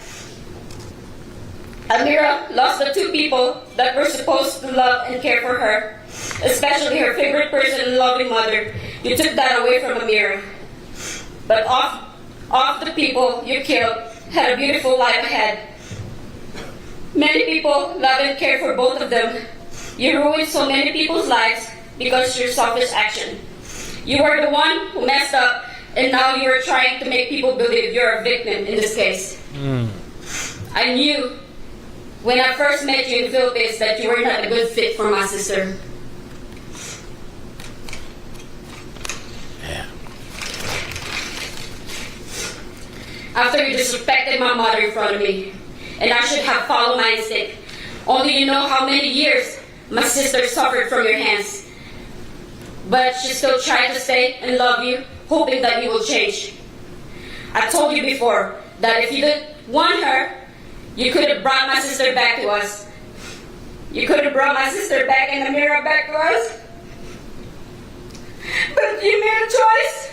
Speaker 9: Amira lost the two people that were supposed to love and care for her, especially her favorite person and loving mother. You took that away from Amira. But of the people you killed had a beautiful life ahead. Many people love and care for both of them. You ruined so many people's lives because of your selfish action. You were the one who messed up, and now you are trying to make people believe you're a victim in this case. I knew when I first met you in the Philippines that you were not a good fit for my sister.
Speaker 1: yeah.
Speaker 9: After you disrespected my mother in front of me, and I should have followed my instinct. Only you know how many years my sister suffered from your hands. But she still tried to stay and love you, hoping that you will change. I told you before that if you didn't want her, you could have brought my sister back to us. You could have brought my sister back and Amira back to us. But you made a choice.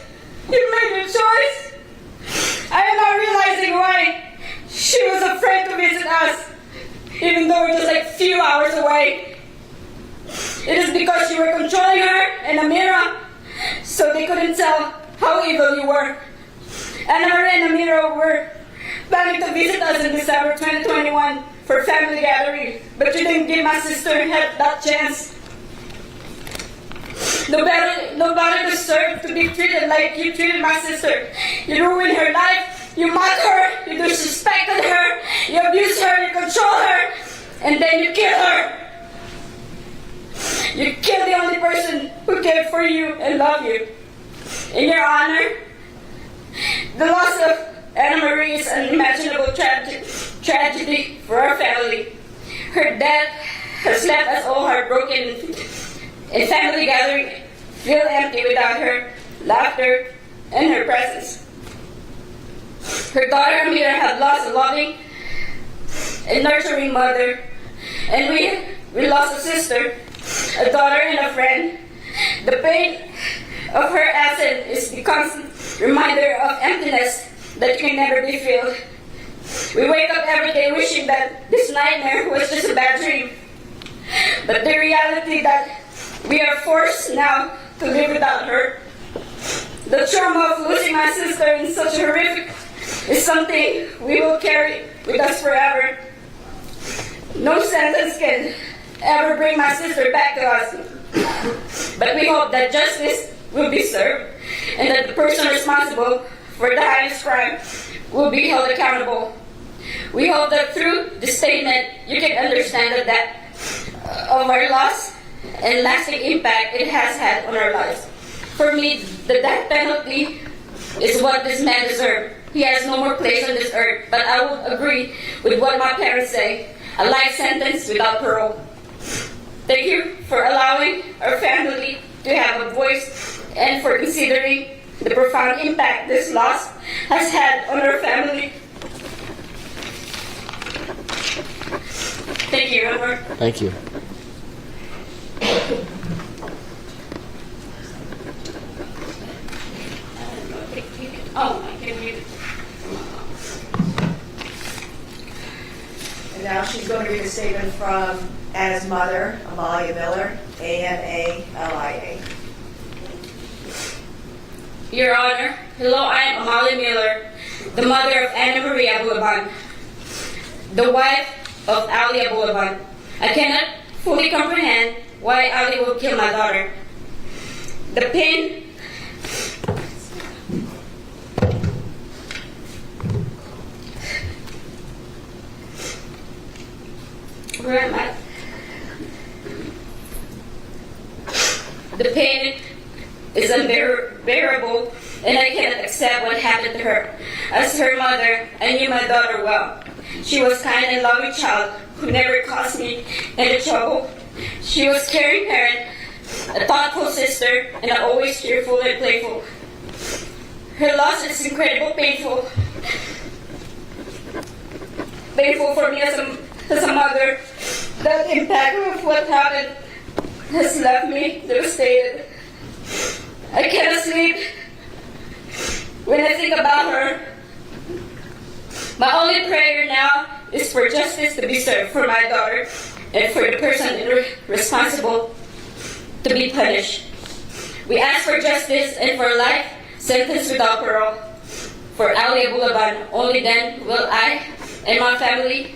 Speaker 9: You made a choice. I am not realizing why she was afraid to visit us, even though we're just like a few hours away. It is because you were controlling her and Amira, so they couldn't tell how evil you were. Anna Marie and Amira were planning to visit us in December 2021 for family gathering, but you didn't give my sister that chance. Nobody deserved to be treated like you treated my sister. You ruined her life. You mocked her, you disrespected her, you abused her, you controlled her, and then you killed her. You killed the only person who cared for you and loved you. In your honor, the loss of Anna Marie is an unimaginable tragedy for our family. Her death has left us all heartbroken, and family gathering feel empty without her laughter and her presence. Her daughter Amira had lost a loving and nurturing mother, and we lost a sister, a daughter, and a friend. The pain of her absence is the constant reminder of emptiness that can never be filled. We wake up every day wishing that this nightmare was just a bad dream, but the reality that we are forced now to live without her. The trauma of losing my sister in such a horrific is something we will carry with us forever. No sentence can ever bring my sister back to us, but we hope that justice will be served and that the person responsible for the highest crime will be held accountable. We hope that through this statement you can understand the depth of our loss and lasting impact it has had on our lives. For me, the death penalty is what this man deserved. He has no more place on this earth, but I would agree with what my parents say, a life sentence without parole. Thank you for allowing our family to have a voice and for considering the profound impact this loss has had on our family. Thank you, Robert.
Speaker 4: Thank you.
Speaker 9: Oh, I can read it.
Speaker 2: And now she's going to read a statement from Anna's mother, Amalia Miller, A-M-A-L-I-A.
Speaker 9: Your Honor, hello, I am Amalia Miller, the mother of Anna Maria Abulaban, the wife of Ali Abulaban. I cannot fully comprehend why Ali will kill my daughter. The pain where am I? The pain is unbearable, and I cannot accept what happened to her. As her mother, I knew my daughter well. She was kind and loving child who never caused me any trouble. She was a caring parent, a thoughtful sister, and always cheerful and playful. Her loss is incredibly painful. Painful for me as a mother. The impact of what happened has left me devastated. I cannot sleep when I think about her. My only prayer now is for justice to be served for my daughter and for the person responsible to be punished. We ask for justice and for life sentence without parole for Ali Abulaban. Only then will I and my family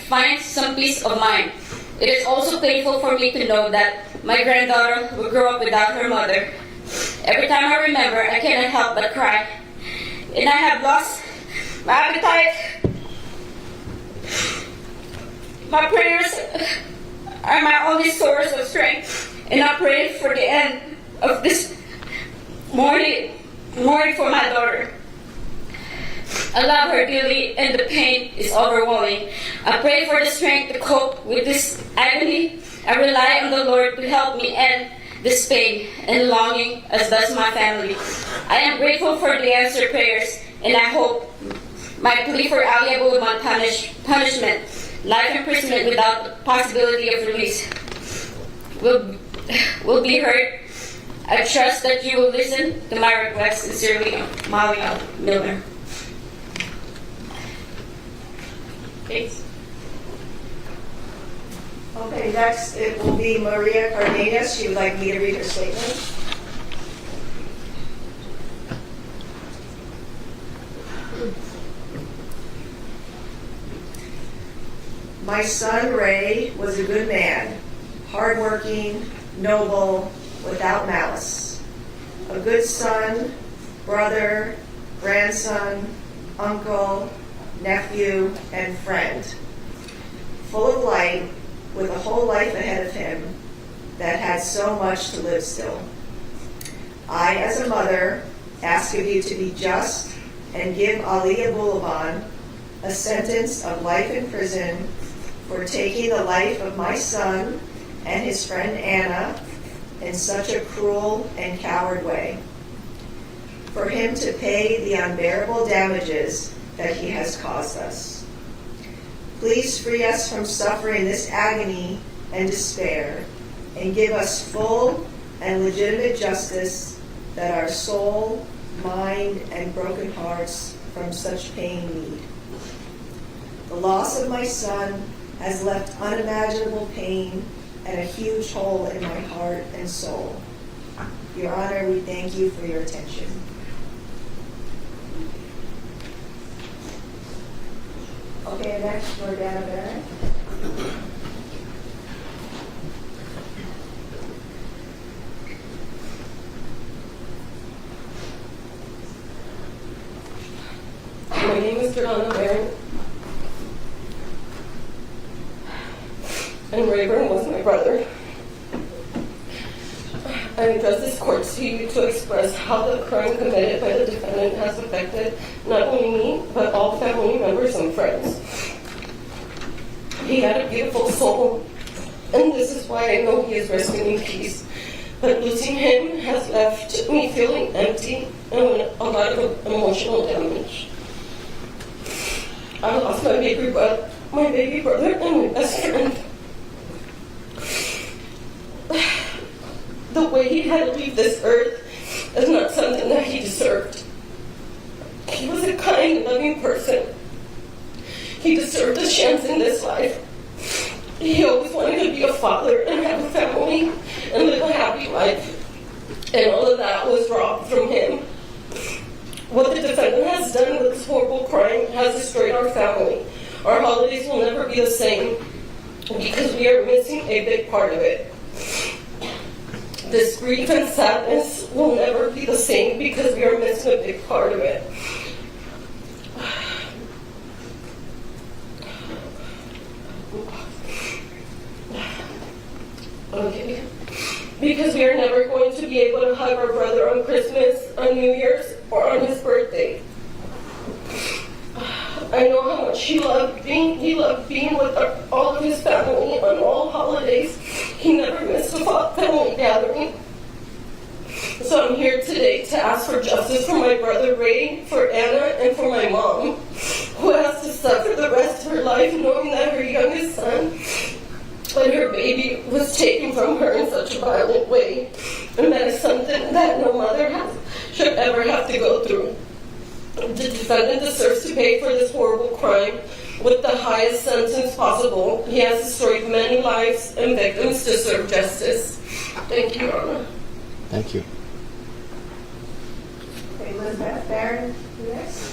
Speaker 9: find some peace of mind. It is also painful for me to know that my granddaughter will grow up without her mother. Every time I remember, I cannot help but cry. And I have lost my appetite. My prayers are my only source of strength. And I pray for the end of this mourning for my daughter. I love her dearly, and the pain is overwhelming. I pray for the strength to cope with this agony. I rely on the Lord to help me end this pain and longing, as does my family. I am grateful for the answered prayers, and I hope my plea for Ali Abulaban punishment, life imprisonment without the possibility of release, will be heard. I trust that you will listen to my request. Sincerely, Amalia Miller. Thanks.
Speaker 2: Okay, next it will be Maria Cardenas. She would like me to read her statement. My son Ray was a good man, hardworking, noble, without malice. A good son, brother, grandson, uncle, nephew, and friend. Full of light, with a whole life ahead of him that had so much to live still. I, as a mother, ask of you to be just and give Ali Abulaban a sentence of life in prison for taking the life of my son and his friend Anna in such a cruel and coward way. For him to pay the unbearable damages that he has caused us. Please free us from suffering this agony and despair, and give us full and legitimate justice that our soul, mind, and broken hearts from such pain need. The loss of my son has left unimaginable pain and a huge hole in my heart and soul. Your Honor, we thank you for your attention. Okay, next, Jordana Barrett.
Speaker 11: My name is Jordana Barrett, and Rayburn was my brother. I address this court to you to express how the crime committed by the defendant has affected not only me, but all family members and friends. He had a beautiful soul, and this is why I know he is resting in peace. But losing him has left me feeling empty and with a lot of emotional damage. I lost my baby my baby brother, and my best friend. The way he had to leave this earth is not something that he deserved. He was a kind, loving person. He deserved a chance in this life. He always wanted to be a father and have a family and live a happy life. And all of that was robbed from him. What the defendant has done with this horrible crime has destroyed our family. Our holidays will never be the same because we are missing a big part of it. This grief and sadness will never be the same because we are missing a big part of it. Okay. Because we are never going to be able to hug our brother on Christmas, on New Year's, or on his birthday. I know how much he loved being with all of his family on all holidays. He never missed a family gathering. So I'm here today to ask for justice for my brother Ray, for Anna, and for my mom, who has to suffer the rest of her life knowing that her youngest son and her baby was taken from her in such a violent way. And that is something that no mother should ever have to go through. The defendant deserves to pay for this horrible crime with the highest sentence possible. He has destroyed many lives, and victims deserve justice. Thank you, Your Honor.
Speaker 4: Thank you.
Speaker 2: Okay, Elizabeth Barron, next.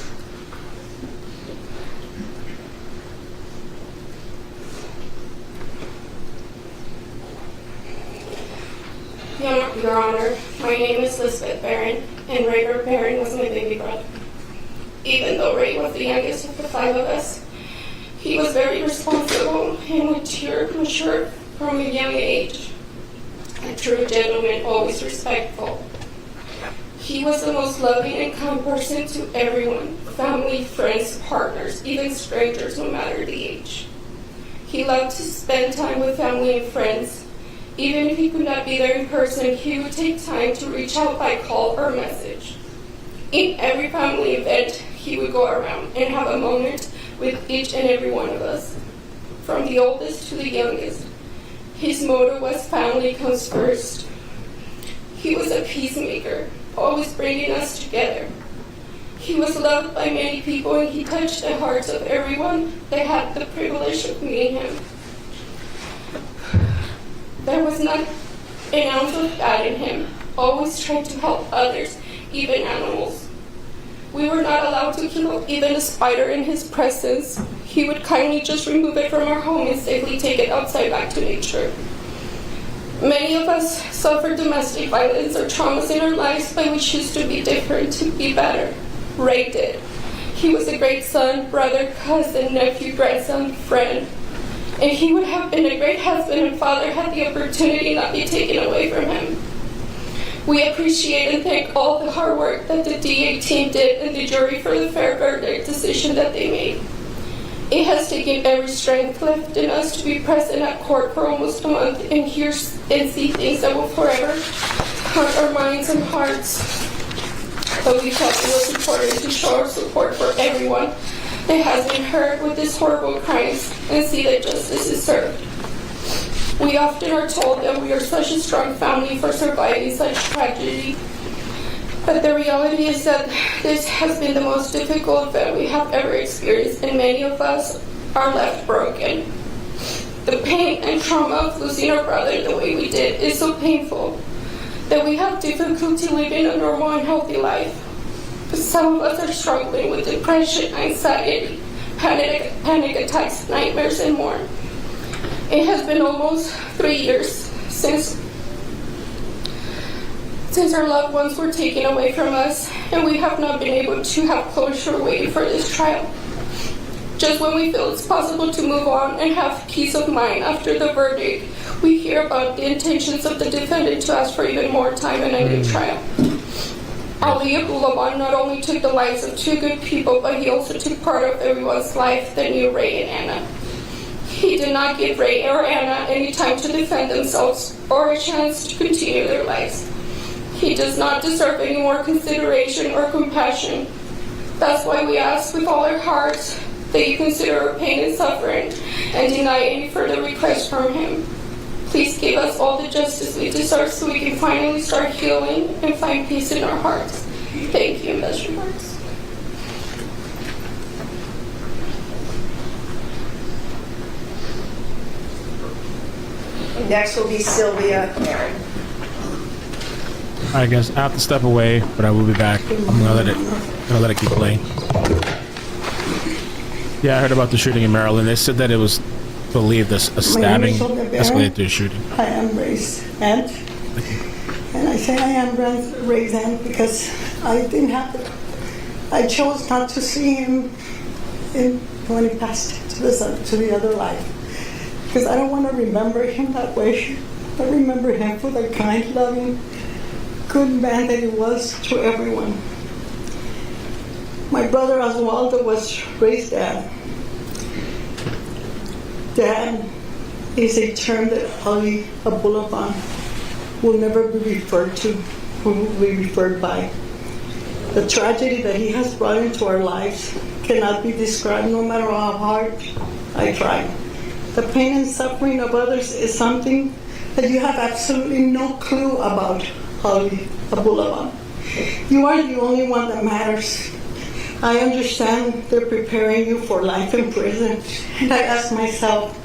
Speaker 9: Your Honor, my name is Elizabeth Barron, and Ray Barron was my baby brother. Even though Ray was the youngest of the 5 of us, he was very responsible and mature from a young age. A true gentleman, always respectful. He was the most loving and kind person to everyone, family, friends, partners, even strangers, no matter the age. He loved to spend time with family and friends. Even if he could not be there in person, he would take time to reach out by call or message. In every family event, he would go around and have a moment with each and every one of us, from the oldest to the youngest. His motto was family comes first. He was a peacemaker, always bringing us together. He was loved by many people, and he touched the hearts of everyone that had the privilege of meeting him. There was not an ounce of bad in him, always tried to help others, even animals. We were not allowed to kill even a spider in his presence. He would kindly just remove it from our home and safely take it outside back to nature. Many of us suffered domestic violence or traumas in our lives, but we choose to be different, to be better. Ray did. He was a great son, brother, cousin, nephew, grandson, friend. And he would have been a great husband and father had the opportunity not be taken away from him. We appreciate and thank all the hard work that the DA team did and the jury for the fair verdict decision that they made. It has taken every strength left in us to be present at court for almost a month and hear and see things that will forever haunt our minds and hearts. But we felt it was important to show our support for everyone that has been hurt with these horrible crimes and see that justice is served. We often are told that we are such a strong family for surviving such tragedy, but the reality is that this has been the most difficult event we have ever experienced, and many of us are left broken. The pain and trauma of losing our brother the way we did is so painful that we have difficulty living a normal and healthy life. Some of us are struggling with depression, anxiety, panic attacks, nightmares, and more. It has been almost 3 years since our loved ones were taken away from us, and we have not been able to have closure waiting for this trial. Just when we feel it's possible to move on and have peace of mind after the verdict, we hear about the intentions of the defendant to ask for even more time in a new trial. Abulaban not only took the lives of 2 good people, but he also took part of everyone's life that knew Ray and Anna. He did not give Ray or Anna any time to defend themselves or a chance to continue their lives. He does not deserve any more consideration or compassion. That's why we ask with all our hearts
Speaker 11: that you consider our pain and suffering and deny any further requests from him. Please give us all the justice we deserve so we can finally start healing and find peace in our hearts. Thank you, and best regards.
Speaker 2: Next will be Sylvia Aaron.
Speaker 1: All right, guys, I have to step away, but I will be back. I'm gonna let it keep playing. Yeah, I heard about the shooting in Maryland. They said that it was believed a stabbing escalated to a shooting.
Speaker 12: I am Ray's aunt, and I say I am Ray's aunt because I didn't have to. I chose not to see him when he passed to the other life, because I don't want to remember him that way. I remember him for the kind, loving, good man that he was to everyone. My brother Oswaldo was Ray's dad. Dad is a term that Ali Abulaban will never be referred to, will be referred by. The tragedy that he has brought into our lives cannot be described no matter how hard I try. The pain and suffering of others is something that you have absolutely no clue about, Ali Abulaban. You are the only one that matters. I understand they're preparing you for life in prison, and I ask myself,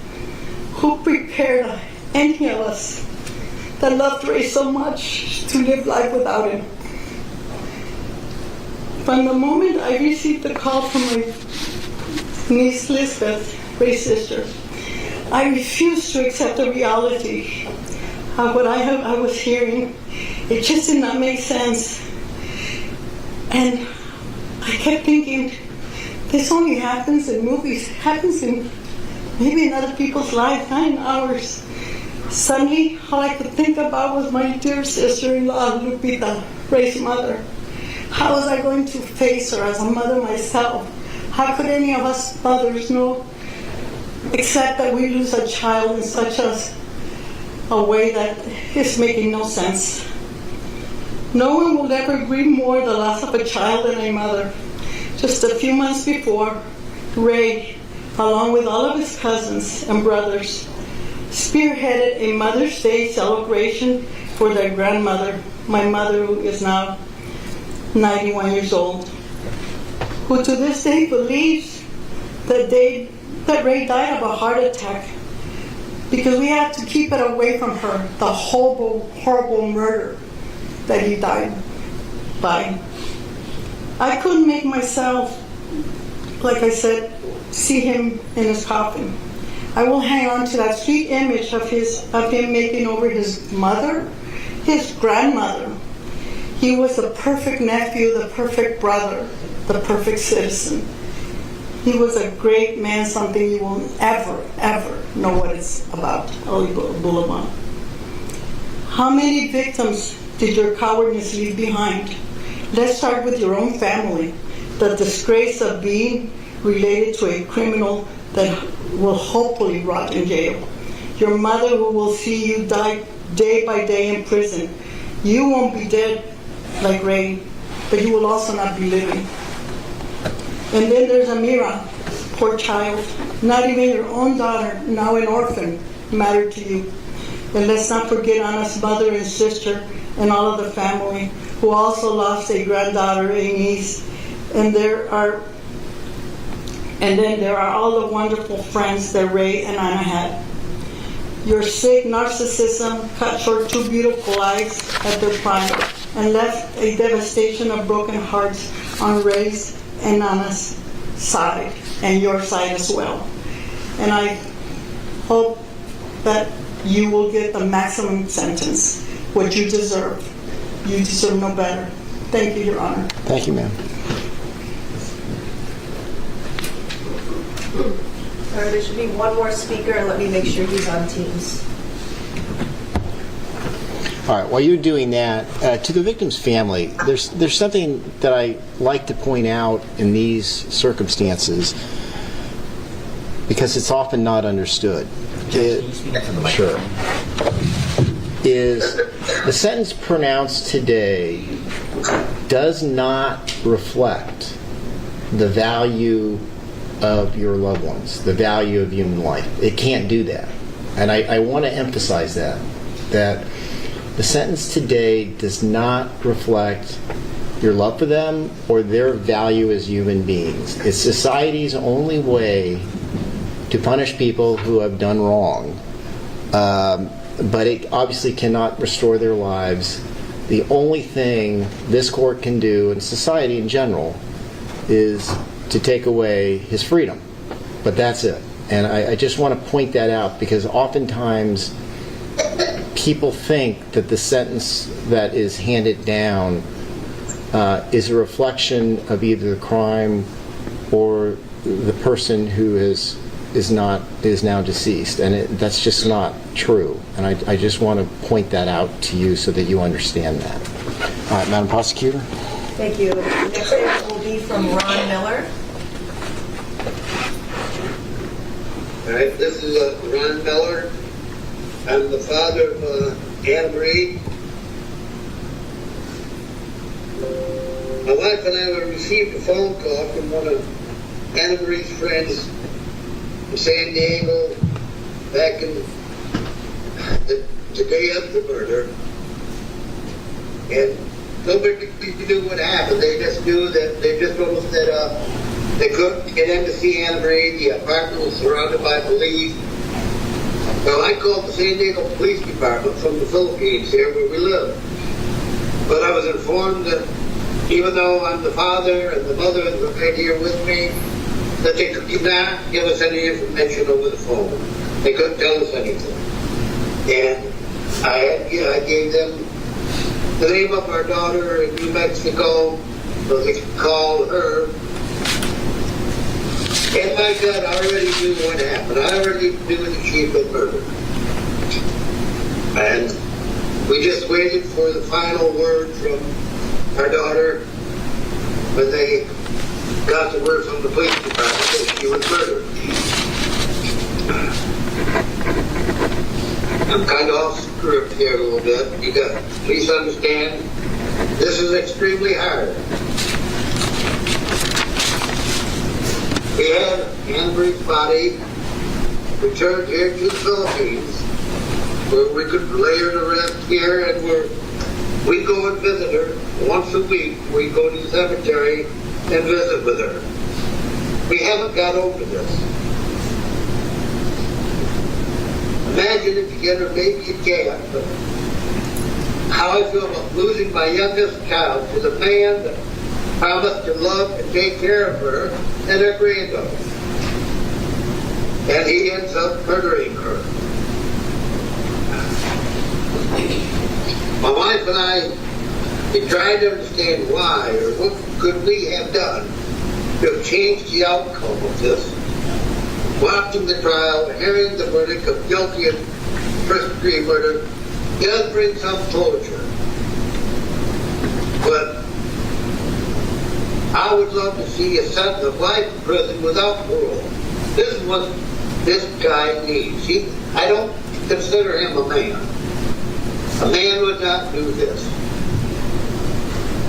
Speaker 12: who prepared any of us that loved Ray so much to live life without him? From the moment I received the call from my niece Lisbeth, Ray's sister, I refused to accept the reality of what I was hearing. It just did not make sense. And I kept thinking, this only happens in movies, happens in maybe in other people's lives, not in ours. Suddenly, all I could think about was my dear sister-in-law, Lupita, Ray's mother. How was I going to face her as a mother myself? How could any of us mothers know, except that we lose a child in such a way that is making no sense? No one will ever grieve more the loss of a child than a mother. Just a few months before, Ray, along with all of his cousins and brothers, spearheaded a Mother's Day celebration for their grandmother, my mother, who is now 91 years old, who to this day believes that Ray died of a heart attack because we had to keep it away from her, the horrible murder that he died by. I couldn't make myself, like I said, see him in his coffin. I will hang on to that sweet image of him making over his mother, his grandmother. He was the perfect nephew, the perfect brother, the perfect citizen. He was a great man, something you will ever know what it's about, Ali Abulaban. How many victims did your cowardness leave behind? Let's start with your own family. The disgrace of being related to a criminal that will hopefully rot in jail. Your mother, who will see you die day by day in prison. You won't be dead like Ray, but you will also not be living. And then there's Amira, poor child. Not even your own daughter, now an orphan, mattered to you. And let's not forget Anna's mother and sister and all of the family who also lost a granddaughter, a niece. And then there are all the wonderful friends that Ray and Anna had. Your sick narcissism cut short two beautiful lives at their prime and left a devastation of broken hearts on Ray's and Anna's side, and your side as well. And I hope that you will get the maximum sentence, what you deserve. You deserve no better. Thank you, Your Honor.
Speaker 4: Thank you, ma'am.
Speaker 2: All right, there should be one more speaker, and let me make sure he's on Teams.
Speaker 4: All right, while you're doing that, to the victim's family, there's something that I like to point out in these circumstances because it's often not understood. Sure. Is the sentence pronounced today does not reflect the value of your loved ones, the value of human life. It can't do that. And I want to emphasize that the sentence today does not reflect your love for them or their value as human beings. It's society's only way to punish people who have done wrong. But it obviously cannot restore their lives. The only thing this court can do, and society in general, is to take away his freedom. But that's it. And I just want to point that out, because oftentimes people think that the sentence that is handed down is a reflection of either the crime or the person who is now deceased, and that's just not true. And I just want to point that out to you so that you understand that. All right, Madam Prosecutor.
Speaker 2: Thank you. The next statement will be from Ron Miller.
Speaker 3: All right, this is Ron Miller. I'm the father of Anna Marie. My wife and I received a phone call from one of Anna Marie's friends in San Diego back in the day of the murder. And nobody knew what happened. They just knew that they just told us that they couldn't get in to see Anna Marie. The apartment was surrounded by police. Well, I called the San Diego Police Department from the Philippines here where we live. But I was informed that even though I'm the father and the mother were right here with me, that they could not give us any information over the phone. They couldn't tell us anything. And I gave them the name of our daughter in New Mexico so they could call her. And my God, I already knew what happened. I already knew that she had been murdered. And we just waited for the final word from our daughter when they got the word from the police department that she was murdered. I'm kind of off script here a little bit. Please understand, this is extremely hard. We had Anna Marie's body returned here to the Philippines, where we could lay her to rest here, and we'd go and visit her once a week. We'd go to the cemetery and visit with her. We haven't got over this. Imagine if you get her, maybe you can't, but how I feel about losing my youngest child to the man that promised to love and take care of her and her granddaughter. And he ends up murdering her. My wife and I, we tried to understand why, or what could we have done to have changed the outcome of this. Watching the trial, hearing the verdict of guilty of first-degree murder does bring some closure. But I would love to see a sentence of life in prison without parole. This is what this guy needs. I don't consider him a man. A man would not do this.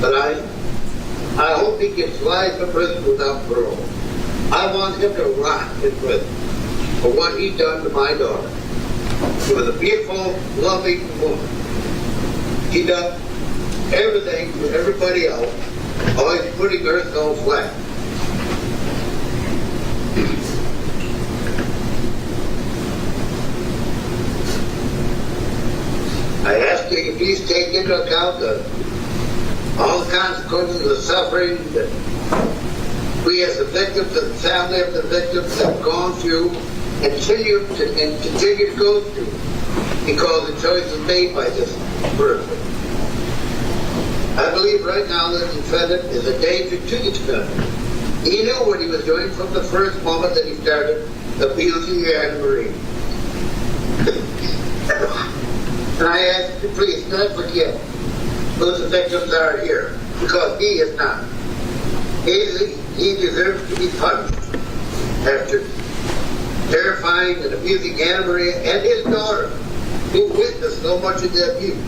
Speaker 3: But I hope he gets life in prison without parole. I want him to rot in prison for what he done to my daughter. She was a beautiful, loving woman. He done everything for everybody else, always putting herself flat. I ask you to please take into account all the consequences of the suffering that we as the victims and the family of the victims have gone through and continue to go through because the choice was made by this person. I believe right now that the defendant is a danger to the defendant. He knew what he was doing from the first moment that he started abusing Anna Marie. And I ask you please not forget who the victims are here, because he is not. He deserves to be punished after terrifying and abusing Anna Marie and his daughter, who witnessed so much of the abuse,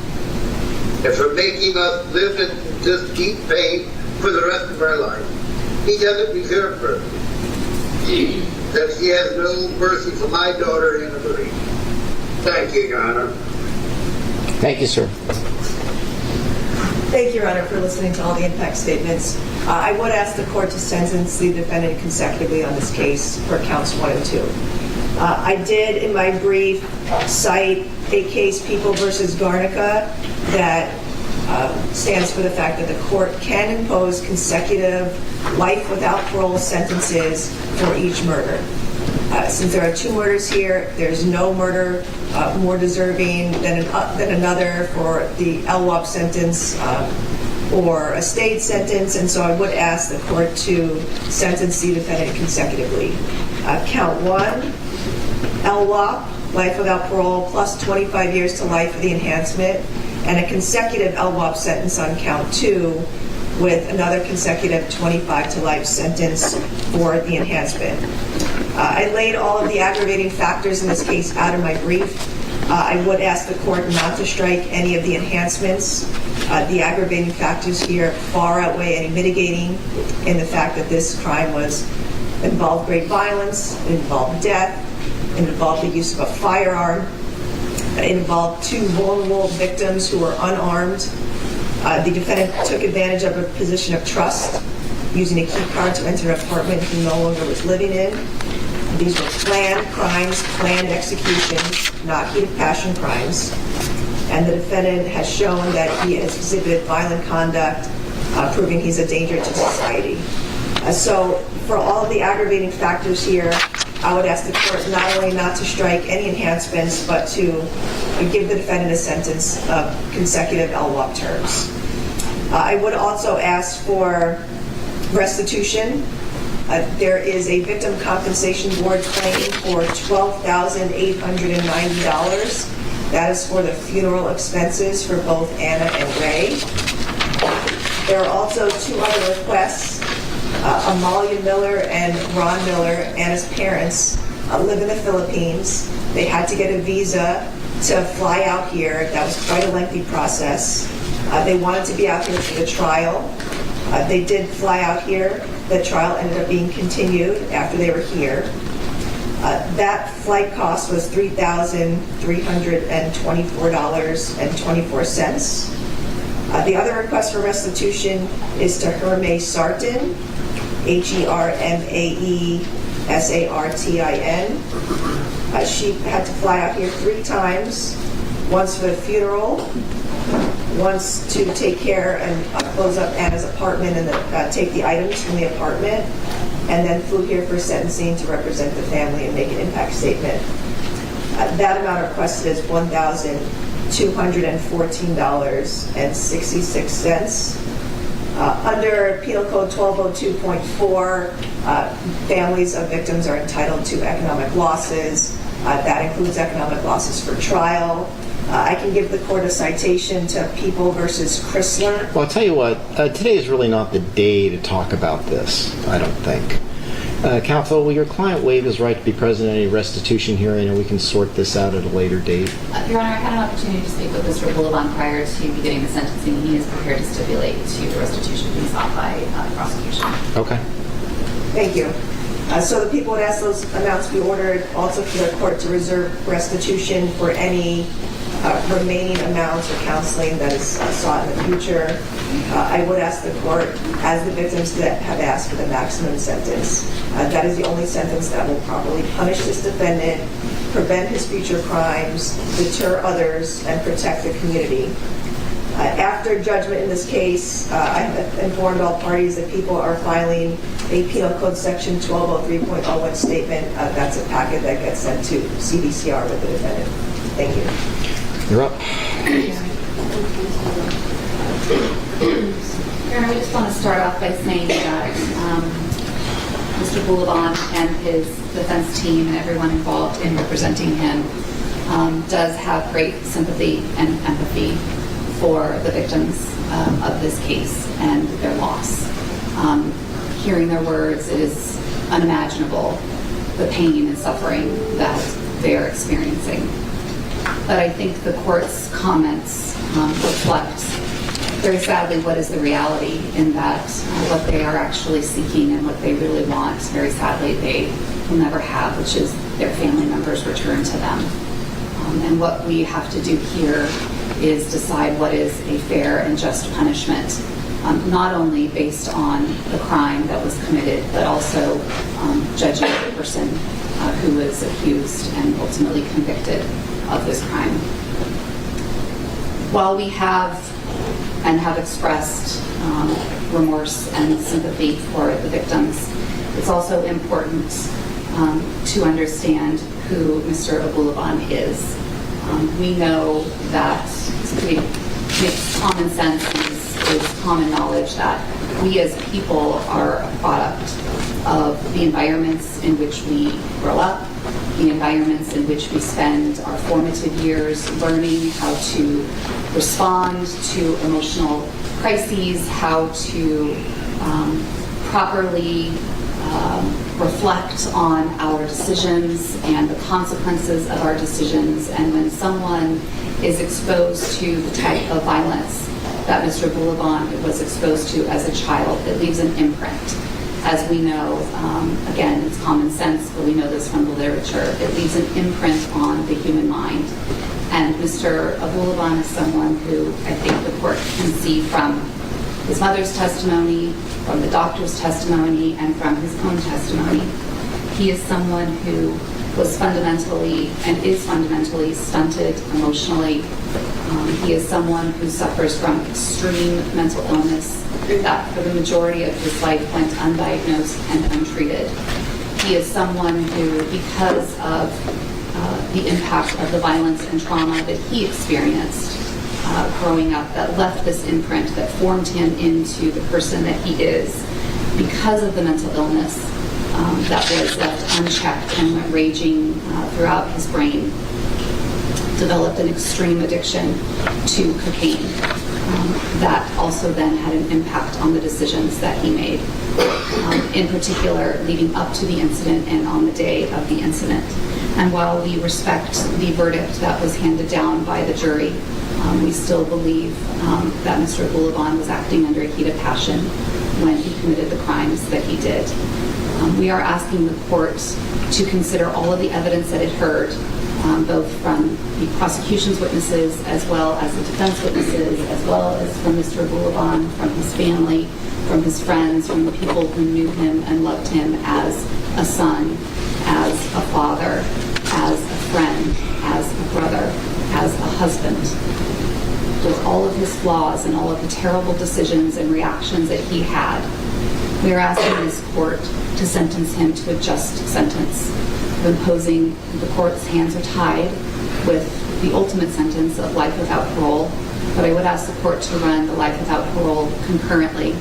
Speaker 3: and for making us live in this deep pain for the rest of our life. He doesn't deserve mercy. that she has no mercy for my daughter, Anna Marie. Thank you, Your Honor.
Speaker 4: Thank you, sir.
Speaker 2: Thank you, Your Honor, for listening to all the impact statements. I would ask the court to sentence the defendant consecutively on this case for counts 1 and 2. I did, in my brief, cite a case, People versus Garnica, that stands for the fact that the court can impose consecutive life without parole sentences for each murder. Since there are 2 murders here, there's no murder more deserving than another for the LWOP sentence or a state sentence, and so I would ask the court to sentence the defendant consecutively. Count 1, LWOP, life without parole, plus 25 years to life for the enhancement, and a consecutive LWOP sentence on count 2 with another consecutive 25 to life sentence for the enhancement. I laid all of the aggravating factors in this case out in my brief. I would ask the court not to strike any of the enhancements. The aggravating factors here far outweigh any mitigating in the fact that this crime involved great violence, it involved death, it involved the use of a firearm, it involved 2 vulnerable victims who were unarmed. The defendant took advantage of a position of trust, using a key card to enter an apartment he no longer was living in. These were planned crimes, planned executions, not heat of passion crimes. And the defendant has shown that he has exhibited violent conduct, proving he's a danger to society. So for all of the aggravating factors here, I would ask the court not only not to strike any enhancements, but to give the defendant a sentence of consecutive LWOP terms. I would also ask for restitution. There is a victim compensation board claim for $12,890. That is for the funeral expenses for both Anna and Ray. There are also 2 other requests. Amalia Miller and Ron Miller, Anna's parents, live in the Philippines. They had to get a visa to fly out here. That was quite a lengthy process. They wanted to be out here for the trial. They did fly out here. The trial ended up being continued after they were here. That flight cost was $3,324.24. The other request for restitution is to Hermé Sartin, HERMAESARTIN. She had to fly out here 3 times, once for the funeral, once to take care and close up Anna's apartment and take the items from the apartment, and then flew here for sentencing to represent the family and make an impact statement. That amount requested is $1,214.66. Under Penal Code 1202.4, families of victims are entitled to economic losses. That includes economic losses for trial. I can give the court a citation to People versus Chrysler.
Speaker 4: Well, I'll tell you what, today is really not the day to talk about this, I don't think. Counsel, will your client waive his right to be present at any restitution hearing, and we can sort this out at a later date?
Speaker 7: Your Honor, I had an opportunity to speak with Mr. Abulaban prior to beginning the sentencing. He is prepared to stipulate to the restitution being sought by the prosecution.
Speaker 4: Okay.
Speaker 2: Thank you. So the people would ask those amounts be ordered, also for the court to reserve restitution for any remaining amounts or counseling that is sought in the future. I would ask the court, as the victims that have asked, for the maximum sentence. That is the only sentence that will properly punish this defendant, prevent his future crimes, deter others, and protect the community. After judgment in this case, I have informed all parties that people are filing a Penal Code Section 1203.01 statement. That's a packet that gets sent to CDCR with the defendant. Thank you.
Speaker 4: You're up.
Speaker 7: Your Honor, I just want to start off by saying that Mr. Abulaban and his defense team and everyone involved in representing him does have great sympathy and empathy for the victims of this case and their loss. Hearing their words, it is unimaginable the pain and suffering that they are experiencing. But I think the court's comments reflect very sadly, what is the reality in that what they are actually seeking and what they really want, very sadly, they will never have, which is their family members returned to them. And what we have to do here is decide what is a fair and just punishment, not only based on the crime that was committed, but also judging the person who was accused and ultimately convicted of this crime. While we have expressed remorse and sympathy for the victims, it's also important to understand who Mr. Abulaban is. We know that it makes common sense and is common knowledge that we as people are a product of the environments in which we grow up, the environments in which we spend our formative years learning how to respond to emotional crises, how to properly reflect on our decisions and the consequences of our decisions. And when someone is exposed to the type of violence that Mr. Abulaban was exposed to as a child, it leaves an imprint. As we know, again, it's common sense, but we know this from the literature, it leaves an imprint on the human mind. And Mr. Abulaban is someone who I think the court can see from his mother's testimony, from the doctor's testimony, and from his own testimony. He is someone who was fundamentally and is fundamentally stunted emotionally. He is someone who suffers from extreme mental illness that for the majority of his life went undiagnosed and untreated. He is someone who, because of the impact of the violence and trauma that he experienced growing up, that left this imprint that formed him into the person that he is, because of the mental illness that was left unchecked and went raging throughout his brain, developed an extreme addiction to cocaine that also then had an impact on the decisions that he made, in particular leading up to the incident and on the day of the incident. And while we respect the verdict that was handed down by the jury, we still believe that Mr. Abulaban was acting under a heat of passion when he committed the crimes that he did. We are asking the court to consider all of the evidence that it heard, both from the prosecution's witnesses as well as the defense witnesses, as well as from Mr. Abulaban, from his family, from his friends, from the people who knew him and loved him as a son, as a father, as a friend, as a brother, as a husband. With all of his flaws and all of the terrible decisions and reactions that he had, we are asking this court to sentence him to a just sentence of imposing, the court's hands are tied with the ultimate sentence of life without parole, but I would ask the court to run the life without parole concurrently.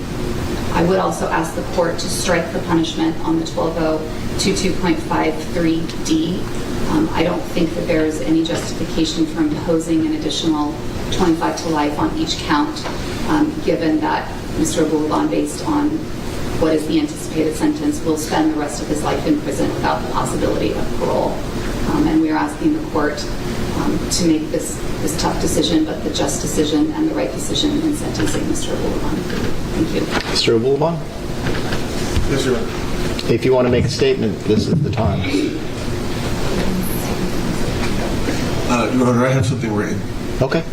Speaker 7: I would also ask the court to strike the punishment on the 12022.53D. I don't think that there is any justification for imposing an additional 25 to life on each count, given that Mr. Abulaban, based on what is the anticipated sentence, will spend the rest of his life in prison without the possibility of parole. And we are asking the court to make this tough decision, but the just decision and the right decision in sentencing Mr. Abulaban. Thank you.
Speaker 4: Mr. Abulaban?
Speaker 5: Yes, sir.
Speaker 4: If you want to make a statement, this is the time.
Speaker 5: Your Honor, I have something written.
Speaker 4: Okay.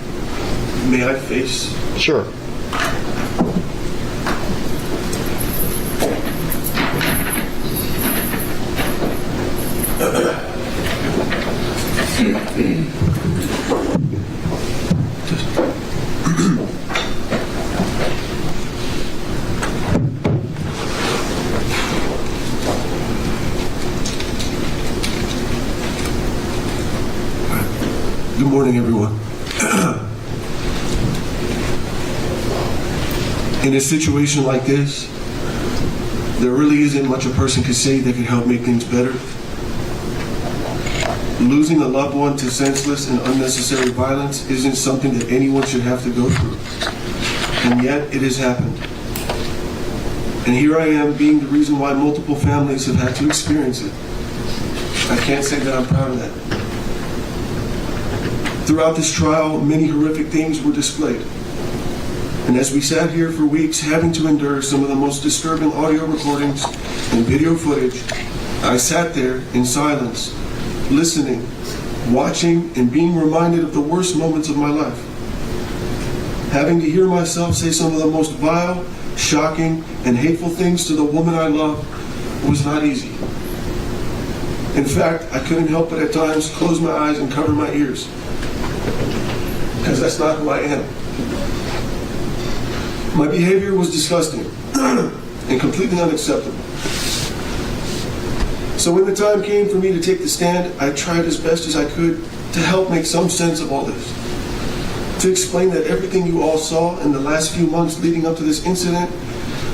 Speaker 5: May I face?
Speaker 4: Sure.
Speaker 5: Good morning, everyone. In a situation like this, there really isn't much a person can say that can help make things better. Losing a loved one to senseless and unnecessary violence isn't something that anyone should have to go through. And yet, it has happened. And here I am being the reason why multiple families have had to experience it. I can't say that I'm proud of that. Throughout this trial, many horrific things were displayed. And as we sat here for weeks having to endure some of the most disturbing audio recordings and video footage, I sat there in silence, listening, watching, and being reminded of the worst moments of my life. Having to hear myself say some of the most vile, shocking, and hateful things to the woman I love was not easy. In fact, I couldn't help but at times close my eyes and cover my ears, because that's not who I am. My behavior was disgusting and completely unacceptable. So when the time came for me to take the stand, I tried as best as I could to help make some sense of all this. To explain that everything you all saw in the last few months leading up to this incident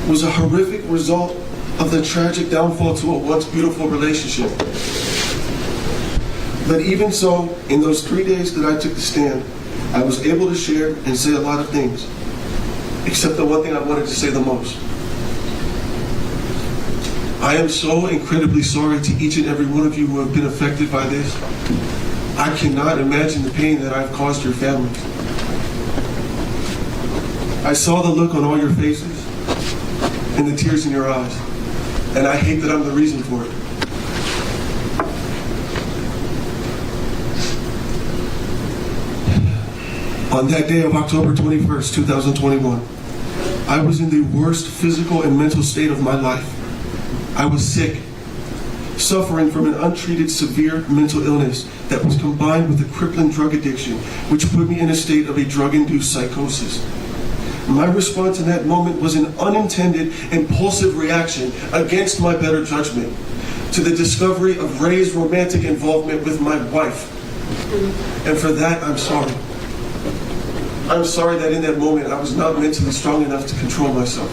Speaker 5: was a horrific result of the tragic downfall to a once beautiful relationship. But even so, in those 3 days that I took the stand, I was able to share and say a lot of things, except the one thing I wanted to say the most. I am so incredibly sorry to each and every one of you who have been affected by this. I cannot imagine the pain that I've caused your families. I saw the look on all your faces and the tears in your eyes, and I hate that I'm the reason for it. On that day of October 21st, 2021, I was in the worst physical and mental state of my life. I was sick, suffering from an untreated severe mental illness that was combined with a crippling drug addiction, which put me in a state of a drug-induced psychosis. My response in that moment was an unintended, impulsive reaction against my better judgment to the discovery of Ray's romantic involvement with my wife. And for that, I'm sorry. I'm sorry that in that moment I was not mentally strong enough to control myself.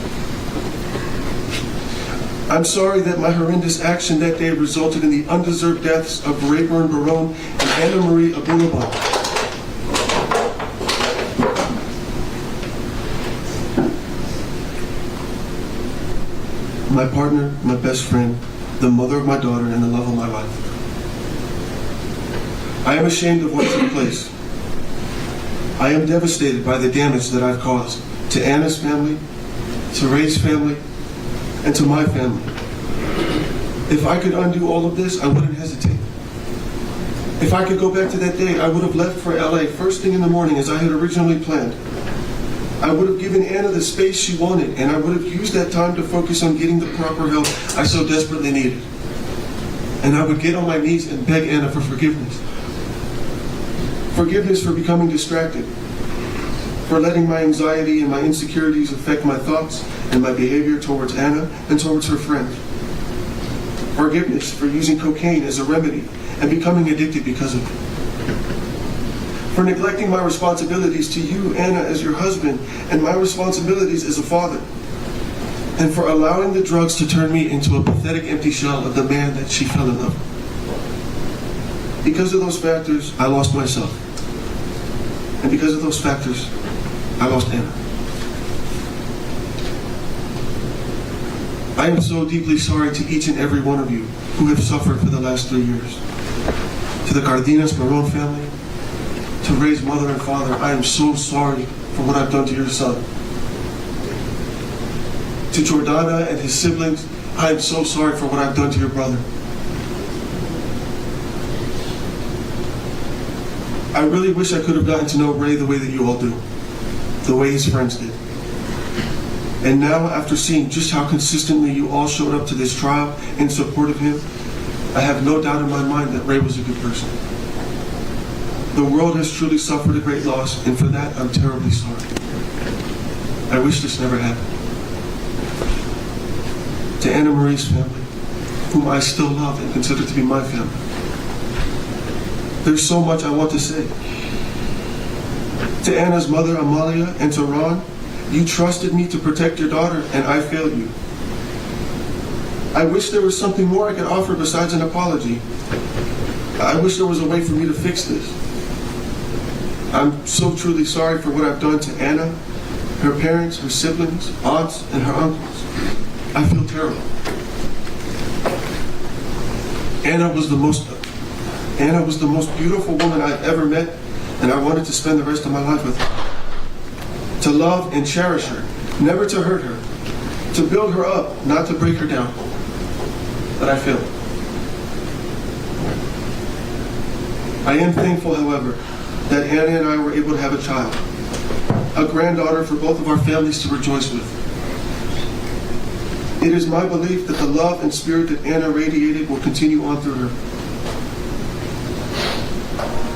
Speaker 5: I'm sorry that my horrendous action that day resulted in the undeserved deaths of Rayburn Barone and Anna Marie Abulaban. My partner, my best friend, the mother of my daughter, and the love of my life. I am ashamed of what took place. I am devastated by the damage that I've caused to Anna's family, to Ray's family, and to my family. If I could undo all of this, I wouldn't hesitate. If I could go back to that day, I would have left for LA first thing in the morning as I had originally planned. I would have given Anna the space she wanted, and I would have used that time to focus on getting the proper help I so desperately needed. And I would get on my knees and beg Anna for forgiveness. Forgiveness for becoming distracted, for letting my anxiety and my insecurities affect my thoughts and my behavior towards Anna and towards her friend. Forgiveness for using cocaine as a remedy and becoming addicted because of it. For neglecting my responsibilities to you, Anna, as your husband, and my responsibilities as a father. And for allowing the drugs to turn me into a pathetic empty shell of the man that she fell in love with. Because of those factors, I lost myself. And because of those factors, I lost Anna. I am so deeply sorry to each and every one of you who have suffered for the last 3 years. To the Cardenas Barone family, to Ray's mother and father, I am so sorry for what I've done to your son. To Jordana and his siblings, I am so sorry for what I've done to your brother. I really wish I could have gotten to know Ray the way that you all do, the way his friends did. And now, after seeing just how consistently you all showed up to this trial in support of him, I have no doubt in my mind that Ray was a good person. The world has truly suffered a great loss, and for that, I'm terribly sorry. I wish this never happened. To Anna Marie's family, whom I still love and consider to be my family, there's so much I want to say. To Anna's mother, Amalia, and to Ron, you trusted me to protect your daughter, and I failed you. I wish there was something more I could offer besides an apology. I wish there was a way for me to fix this. I'm so truly sorry for what I've done to Anna, her parents, her siblings, aunts, and her uncles. I feel terrible. Anna was the most beautiful woman I've ever met, and I wanted to spend the rest of my life with her. to love and cherish her, never to hurt her, to build her up, not to break her down. But I failed. I am thankful, however, that Anna and I were able to have a child, a granddaughter for both of our families to rejoice with. It is my belief that the love and spirit that Anna radiated will continue on through her.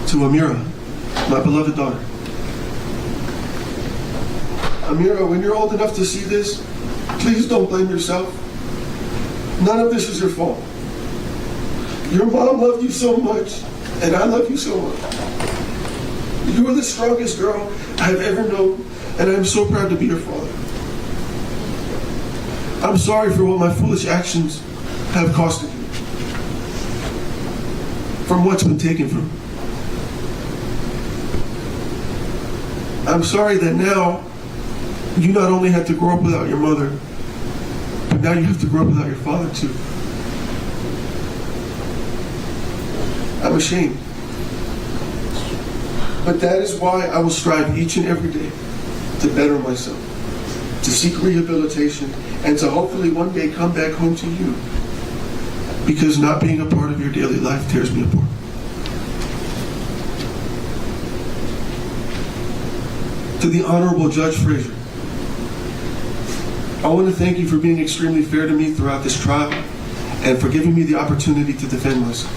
Speaker 5: To Amira, my beloved daughter. Amira, when you're old enough to see this, please don't blame yourself. None of this is your fault. Your mom loved you so much, and I love you so much. You are the strongest girl I have ever known, and I am so proud to be your father. I'm sorry for what my foolish actions have costed you, from what's been taken from you. I'm sorry that now you not only have to grow up without your mother, but now you have to grow up without your father too. I'm ashamed. But that is why I will strive each and every day to better myself, to seek rehabilitation, and to hopefully one day come back home to you. Because not being a part of your daily life tears me apart. To the Honorable Judge Frazier, I want to thank you for being extremely fair to me throughout this trial and for giving me the opportunity to defend myself.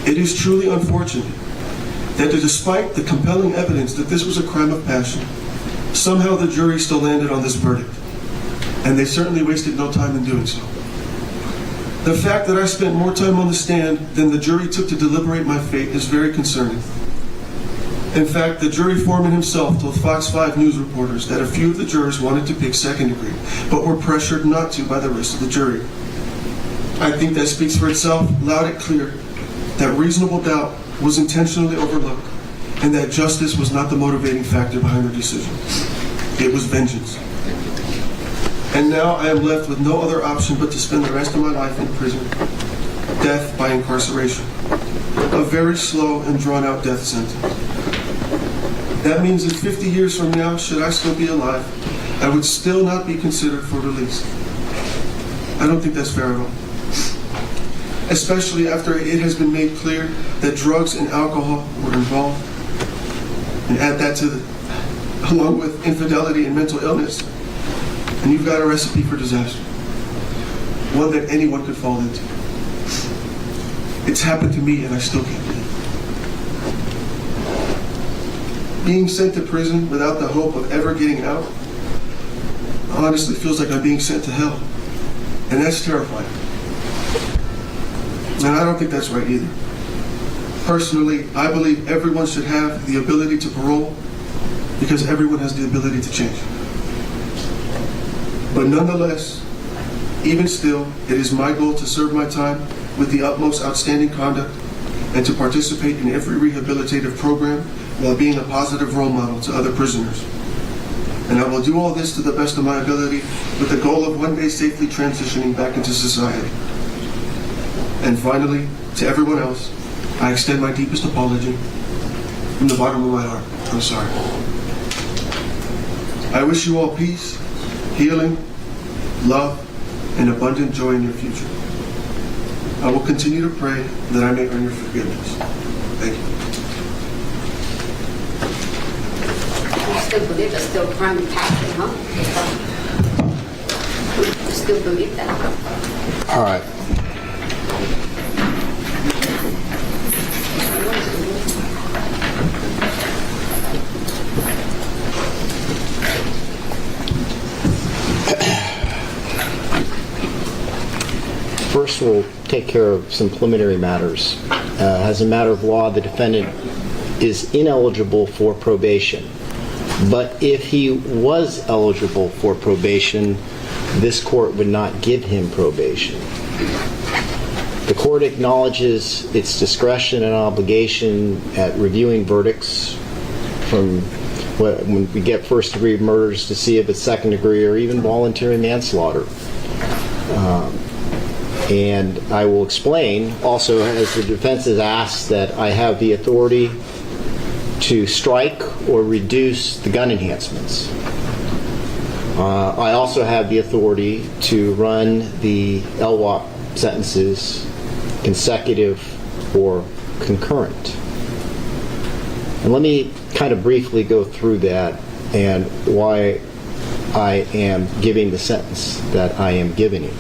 Speaker 5: It is truly unfortunate that despite the compelling evidence that this was a crime of passion, somehow the jury still landed on this verdict, and they certainly wasted no time in doing so. The fact that I spent more time on the stand than the jury took to deliberate my fate is very concerning. In fact, the jury foreman himself told Fox 5 news reporters that a few of the jurors wanted to pick second degree, but were pressured not to by the rest of the jury. I think that speaks for itself, loud and clear, that reasonable doubt was intentionally overlooked, and that justice was not the motivating factor behind their decision. It was vengeance. And now I am left with no other option but to spend the rest of my life in prison, death by incarceration, a very slow and drawn-out death sentence. That means that 50 years from now, should I still be alive, I would still not be considered for release. I don't think that's fair at all. Especially after it has been made clear that drugs and alcohol were involved. And add that to along with infidelity and mental illness, and you've got a recipe for disaster. One that anyone could fall into. It's happened to me and I still can't believe it. Being sent to prison without the hope of ever getting out honestly feels like I'm being sent to hell. And that's terrifying. And I don't think that's right either. Personally, I believe everyone should have the ability to parole because everyone has the ability to change. But nonetheless, even still, it is my goal to serve my time with the utmost outstanding conduct and to participate in every rehabilitative program while being a positive role model to other prisoners. And I will do all this to the best of my ability with the goal of one day safely transitioning back into society. And finally, to everyone else, I extend my deepest apology from the bottom of my heart. I'm sorry. I wish you all peace, healing, love, and abundant joy in your future. I will continue to pray that I may earn your forgiveness. Thank you.
Speaker 13: You still believe there's still crime in passion, huh? You still believe that?
Speaker 4: All right. First, we'll take care of some preliminary matters. As a matter of law, the defendant is ineligible for probation. But if he was eligible for probation, this court would not give him probation. The court acknowledges its discretion and obligation at reviewing verdicts from when we get first-degree murders to see if it's second-degree or even voluntary manslaughter. And I will explain also, as the defense has asked, that I have the authority to strike or reduce the gun enhancements. I also have the authority to run the LWOP sentences consecutive or concurrent. And let me kind of briefly go through that and why I am giving the sentence that I am giving you.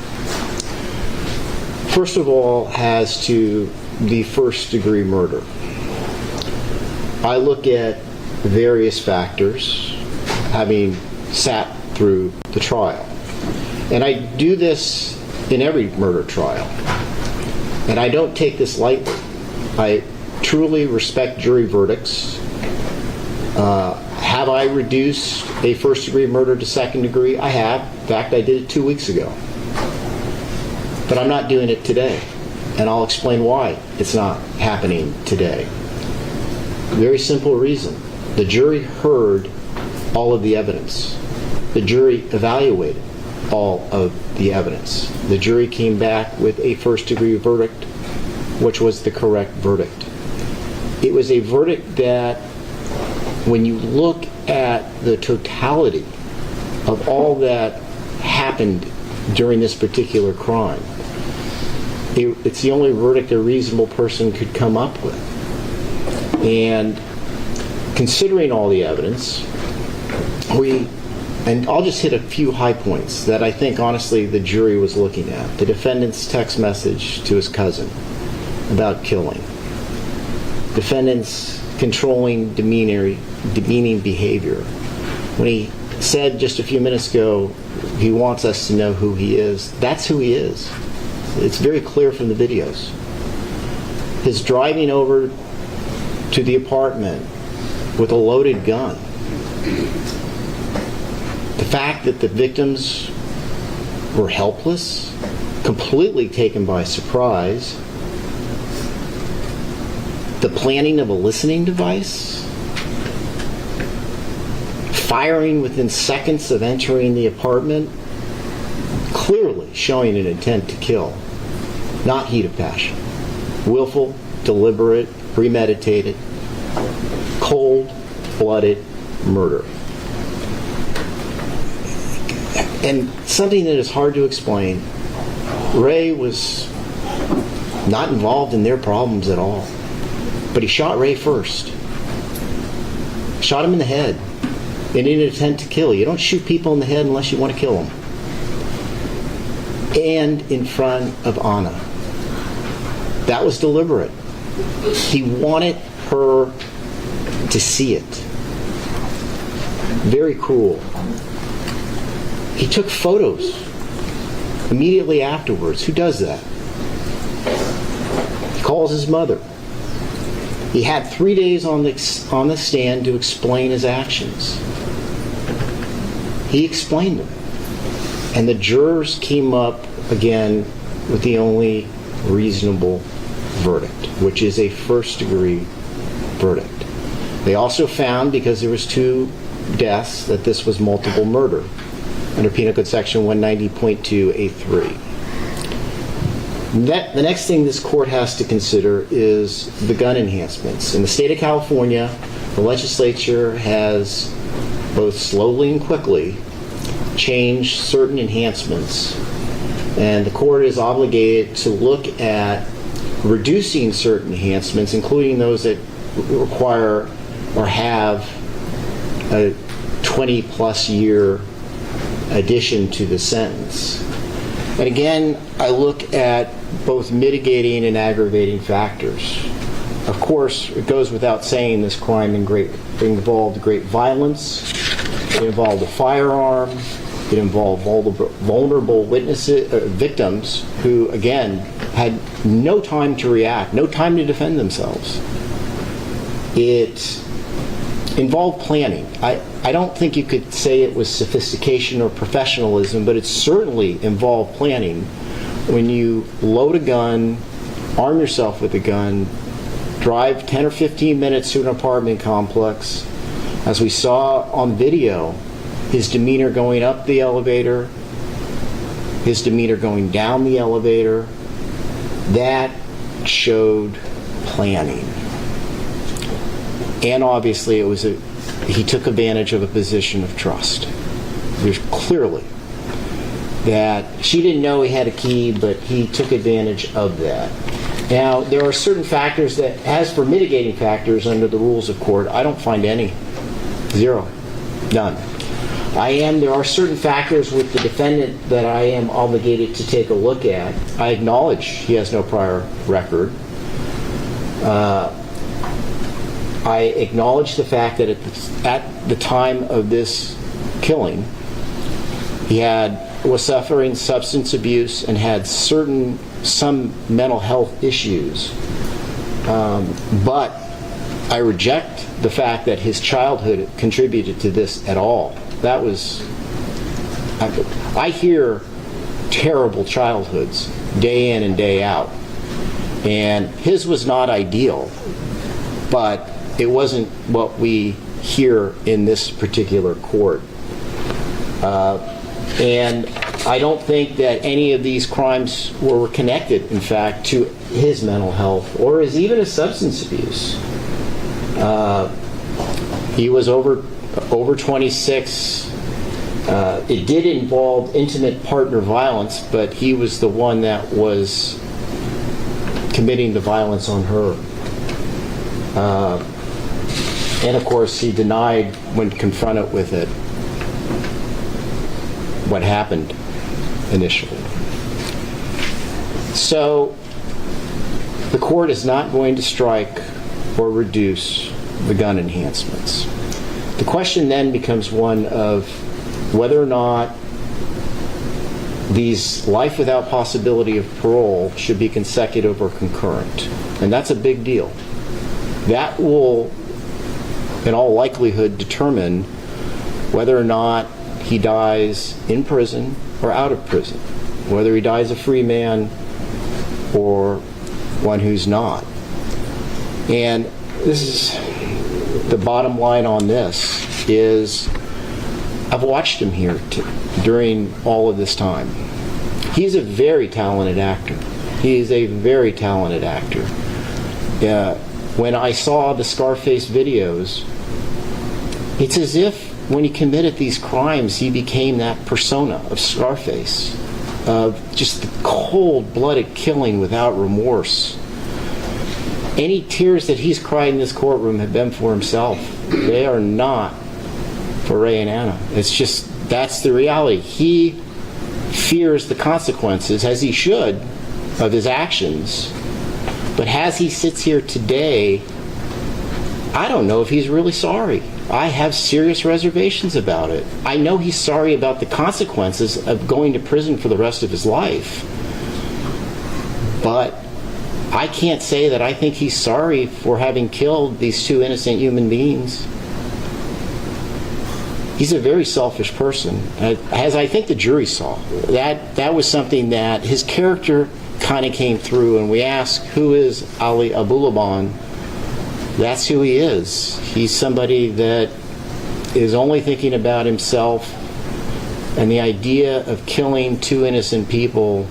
Speaker 4: First of all, has to the first-degree murder. I look at various factors, having sat through the trial. And I do this in every murder trial. And I don't take this lightly. I truly respect jury verdicts. Have I reduced a first-degree murder to second degree? I have. In fact, I did it 2 weeks ago. But I'm not doing it today. And I'll explain why it's not happening today. Very simple reason. The jury heard all of the evidence. The jury evaluated all of the evidence. The jury came back with a first-degree verdict, which was the correct verdict. It was a verdict that, when you look at the totality of all that happened during this particular crime, it's the only verdict a reasonable person could come up with. And considering all the evidence, and I'll just hit a few high points that I think, honestly, the jury was looking at. The defendant's text message to his cousin about killing. Defendant's controlling, demeaning behavior. When he said just a few minutes ago, he wants us to know who he is, that's who he is. It's very clear from the videos. His driving over to the apartment with a loaded gun. The fact that the victims were helpless, completely taken by surprise. The planning of a listening device. Firing within seconds of entering the apartment. Clearly showing an intent to kill. Not heat of passion. Willful, deliberate, premeditated, cold-blooded murder. And something that is hard to explain, Ray was not involved in their problems at all. But he shot Ray first. Shot him in the head in an attempt to kill. You don't shoot people in the head unless you want to kill them. And in front of Anna. That was deliberate. He wanted her to see it. Very cruel. He took photos immediately afterwards. Who does that? He calls his mother. He had 3 days on the stand to explain his actions. He explained them. And the jurors came up again with the only reasonable verdict, which is a first-degree verdict. They also found, because there was 2 deaths, that this was multiple murder under Penal Code Section 190.2A3. The next thing this court has to consider is the gun enhancements. In the state of California, the legislature has, both slowly and quickly, changed certain enhancements. And the court is obligated to look at reducing certain enhancements, including those that require or have a 20-plus year addition to the sentence. And again, I look at both mitigating and aggravating factors. Of course, it goes without saying this crime involved great violence. It involved a firearm. It involved vulnerable victims who, again, had no time to react, no time to defend themselves. It involved planning. I don't think you could say it was sophistication or professionalism, but it certainly involved planning. When you load a gun, arm yourself with a gun, drive 10 or 15 minutes to an apartment complex, as we saw on video, his demeanor going up the elevator, his demeanor going down the elevator, that showed planning. And obviously he took advantage of a position of trust. There's clearly that she didn't know he had a key, but he took advantage of that. Now, there are certain factors that, as for mitigating factors under the rules of court, I don't find any. Zero. None. There are certain factors with the defendant that I am obligated to take a look at. I acknowledge he has no prior record. I acknowledge the fact that at the time of this killing, he was suffering substance abuse and had some mental health issues. But I reject the fact that his childhood contributed to this at all. I hear terrible childhoods day in and day out. And his was not ideal, but it wasn't what we hear in this particular court. And I don't think that any of these crimes were connected, in fact, to his mental health or even his substance abuse. He was over 26. It did involve intimate partner violence, but he was the one that was committing the violence on her. And of course, he denied when confronted with it what happened initially. So the court is not going to strike or reduce the gun enhancements. The question then becomes one of whether or not these life without possibility of parole should be consecutive or concurrent. And that's a big deal. That will, in all likelihood, determine whether or not he dies in prison or out of prison, whether he dies a free man or one who's not. And this is the bottom line on this is I've watched him here during all of this time. He's a very talented actor. He is a very talented actor. When I saw the Scarface videos, it's as if when he committed these crimes, he became that persona of Scarface, of just the cold-blooded killing without remorse. Any tears that he's cried in this courtroom have been for himself. They are not for Ray and Anna. It's just, that's the reality. He fears the consequences, as he should, of his actions. But as he sits here today, I don't know if he's really sorry. I have serious reservations about it. I know he's sorry about the consequences of going to prison for the rest of his life. But I can't say that I think he's sorry for having killed these two innocent human beings. He's a very selfish person, as I think the jury saw. That was something that his character kind of came through, and we ask, who is Ali Abulaban? That's who he is. He's somebody that is only thinking about himself, and the idea of killing two innocent people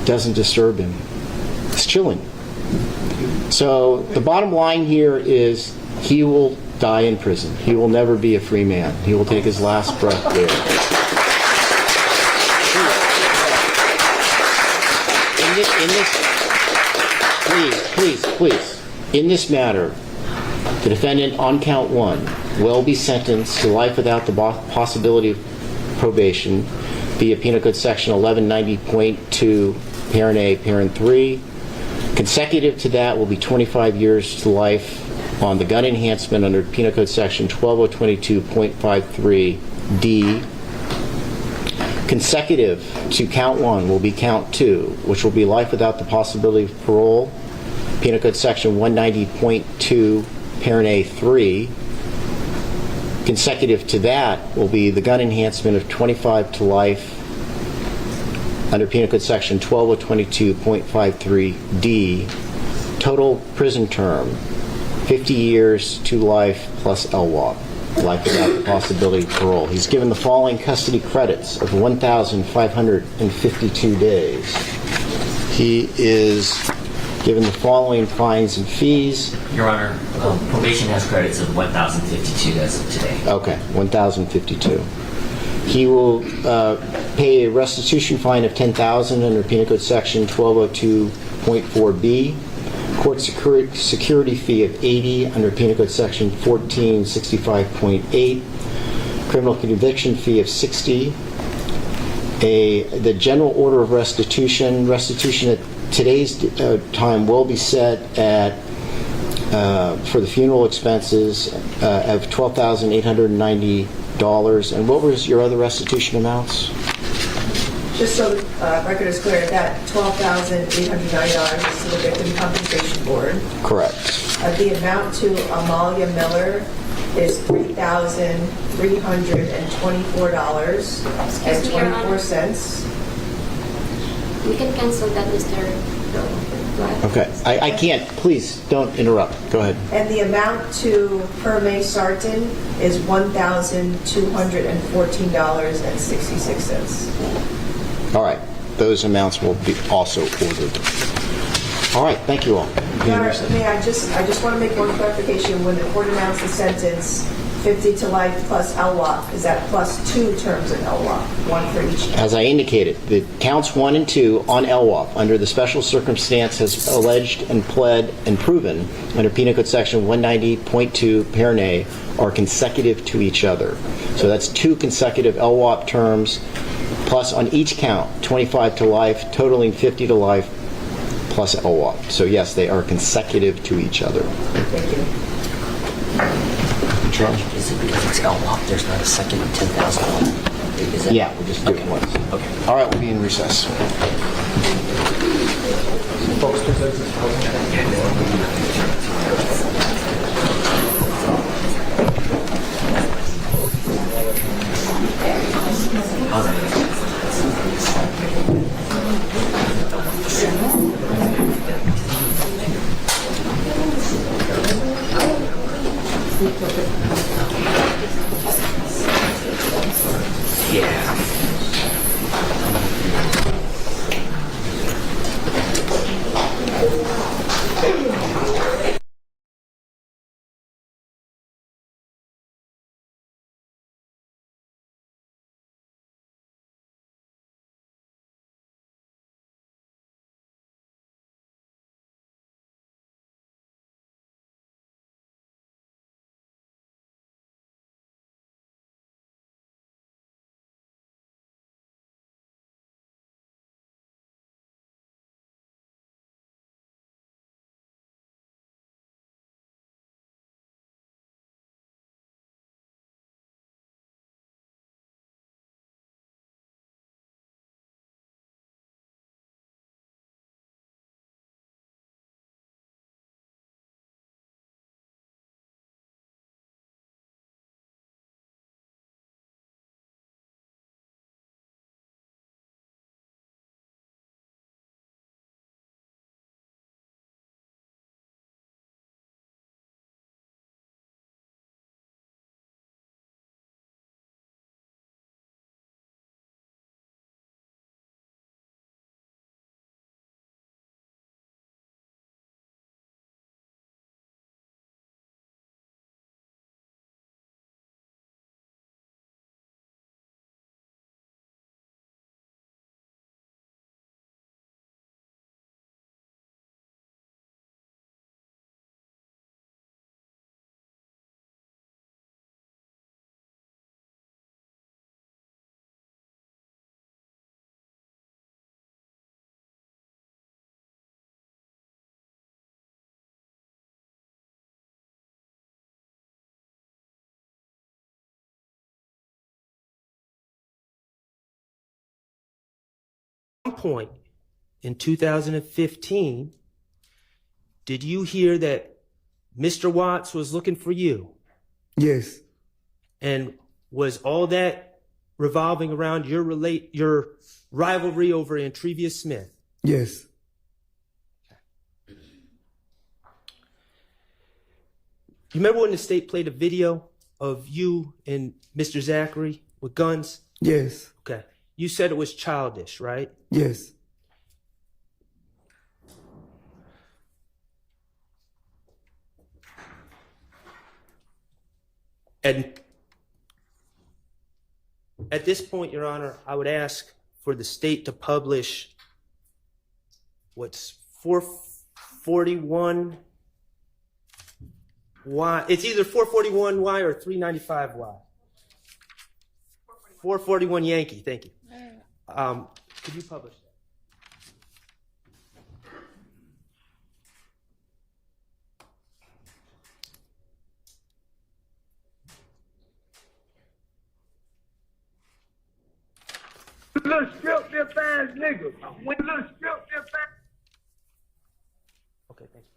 Speaker 4: doesn't disturb him. It's chilling. So the bottom line here is he will die in prison. He will never be a free man. He will take his last breath there. Please. In this matter, the defendant on count 1 will be sentenced to life without the possibility of probation via Penal Code Section 1190.2, Parent A, Parent 3. Consecutive to that will be 25 years to life on the gun enhancement under Penal Code Section 12022.53D. Consecutive to count 1 will be count 2, which will be life without the possibility of parole, Penal Code Section 190.2, Parent A 3. Consecutive to that will be the gun enhancement of 25 to life under Penal Code Section 12022.53D. Total prison term, 50 years to life plus LWOP, life without the possibility of parole. He's given the following custody credits of 1,552 days. He is given the following fines and fees.
Speaker 10: Your Honor, probation has credits of 1,052 as of today.
Speaker 4: Okay, 1,052. He will pay a restitution fine of $10,000 under Penal Code Section 1202.4b, court security fee of $80 under Penal Code Section 1465.8, criminal conviction fee of $60. The general order of restitution at today's time will be set at for the funeral expenses of $12,890. And what was your other restitution amounts?
Speaker 2: Just so the record is clear, that $12,890 is to the Victim Compensation Board.
Speaker 4: Correct.
Speaker 2: The amount to Amalia Miller is $3,324.24.
Speaker 13: We can cancel that, Mr.
Speaker 4: Okay. I can't. Please don't interrupt. Go ahead.
Speaker 2: And the amount to Hermé Sarton is $1,214.66.
Speaker 4: All right. Those amounts will be also ordered. All right. Thank you all.
Speaker 2: Your Honor, I just want to make one clarification. When the court announced the sentence, 50 to life plus LWOP, is that plus 2 terms of LWOP, one for each?
Speaker 4: As I indicated, the counts 1 and 2 on LWOP under the special circumstance as alleged and pled and proven under Penal Code Section 190.2 parent A are consecutive to each other. So that's 2 consecutive LWOP terms plus on each count 25 to life, totaling 50 to life plus LWOP. So yes, they are consecutive to each other.
Speaker 2: Thank you.
Speaker 4: Charles?
Speaker 8: Is it because it's LWOP, there's not a second of 10,000?
Speaker 4: Yeah, we'll just do it once. Okay. All right, we'll be in recess.
Speaker 14: Point in 2015, did you hear that Mr. Watts was looking for you?
Speaker 15: Yes.
Speaker 14: And was all that revolving around your rivalry over Antrevious Smith?
Speaker 15: Yes.
Speaker 14: You remember when the state played a video of you and Mr. Zachary with guns?
Speaker 15: Yes.
Speaker 14: Okay. You said it was childish, right?
Speaker 15: Yes.
Speaker 14: And at this point, Your Honor, I would ask for the state to publish what's 441Y. It's either 441Y or 395Y. 441 Yankee, thank you. Could you publish that?
Speaker 15: Little strip this ass nigga. When little strip this ass.
Speaker 14: Okay, thank you.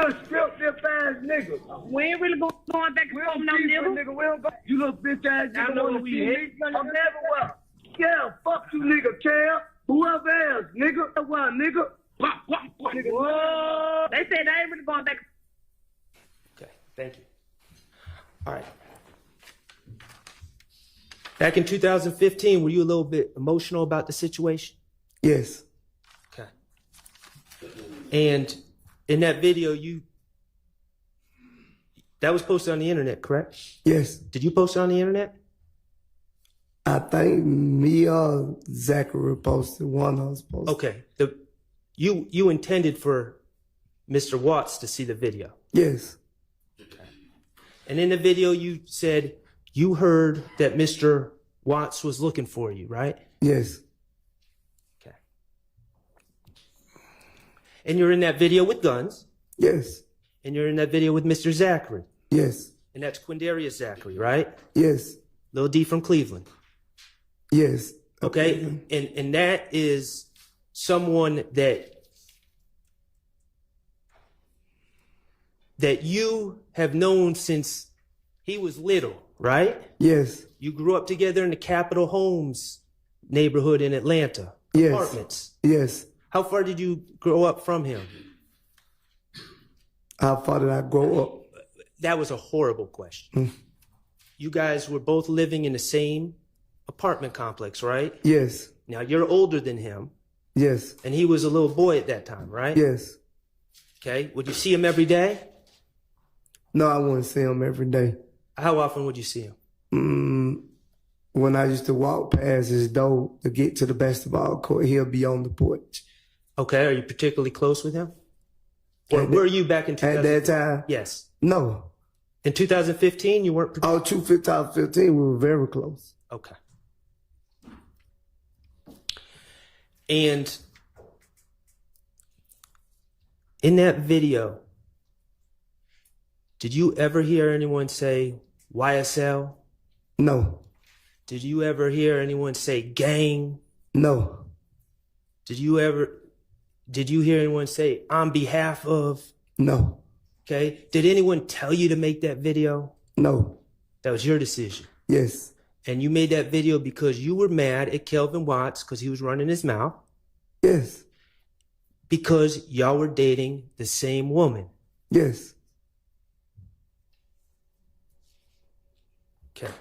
Speaker 15: Little strip this ass nigga. We ain't really going back and forth no nigga. We don't go. You little bitch ass nigga wanna see me? I'm everywhere. Yeah, fuck you nigga, Cam. Whoever else, nigga. Well, nigga. Pop, pop, pop, nigga. Whoa. They said I ain't really going back.
Speaker 14: Okay, thank you. All right. Back in 2015, were you a little bit emotional about the situation?
Speaker 15: Yes.
Speaker 14: Okay. And in that video, that was posted on the internet, correct?
Speaker 15: Yes.
Speaker 14: Did you post it on the internet?
Speaker 15: I think me or Zachary posted one of us posted.
Speaker 14: Okay. You intended for Mr. Watts to see the video.
Speaker 15: Yes.
Speaker 14: Okay. And in the video, you said you heard that Mr. Watts was looking for you, right?
Speaker 15: Yes.
Speaker 14: Okay. And you're in that video with guns.
Speaker 15: Yes.
Speaker 14: And you're in that video with Mr. Zachary.
Speaker 15: Yes.
Speaker 14: And that's Quindarius Zachary, right?
Speaker 15: Yes.
Speaker 14: Lil D from Cleveland.
Speaker 15: Yes.
Speaker 14: Okay. And that is someone that you have known since he was little, right?
Speaker 15: Yes.
Speaker 14: You grew up together in the Capitol Homes neighborhood in Atlanta.
Speaker 15: Yes.
Speaker 14: Apartments.
Speaker 15: Yes.
Speaker 14: How far did you grow up from him?
Speaker 15: How far did I grow up?
Speaker 14: That was a horrible question. You guys were both living in the same apartment complex, right?
Speaker 15: Yes.
Speaker 14: Now, you're older than him.
Speaker 15: Yes.
Speaker 14: And he was a little boy at that time, right?
Speaker 15: Yes.
Speaker 14: Okay. Would you see him every day?
Speaker 15: No, I wouldn't see him every day.
Speaker 14: How often would you see him?
Speaker 15: When I used to walk past his door to get to the basketball court, he'll be on the porch.
Speaker 14: Okay. Are you particularly close with him? Or were you back in 2000?
Speaker 15: At that time?
Speaker 14: Yes.
Speaker 15: No.
Speaker 14: In 2015, you weren't?
Speaker 15: 2015, we were very close.
Speaker 14: Okay. And in that video, did you ever hear anyone say YSL?
Speaker 15: No.
Speaker 14: Did you ever hear anyone say gang?
Speaker 15: No.
Speaker 14: Did you hear anyone say on behalf of?
Speaker 15: No.
Speaker 14: Okay. Did anyone tell you to make that video?
Speaker 15: No.
Speaker 14: That was your decision.
Speaker 15: Yes.
Speaker 14: And you made that video because you were mad at Kelvin Watts because he was running his mouth?
Speaker 15: Yes.
Speaker 14: Because y'all were dating the same woman?
Speaker 15: Yes.
Speaker 14: Okay.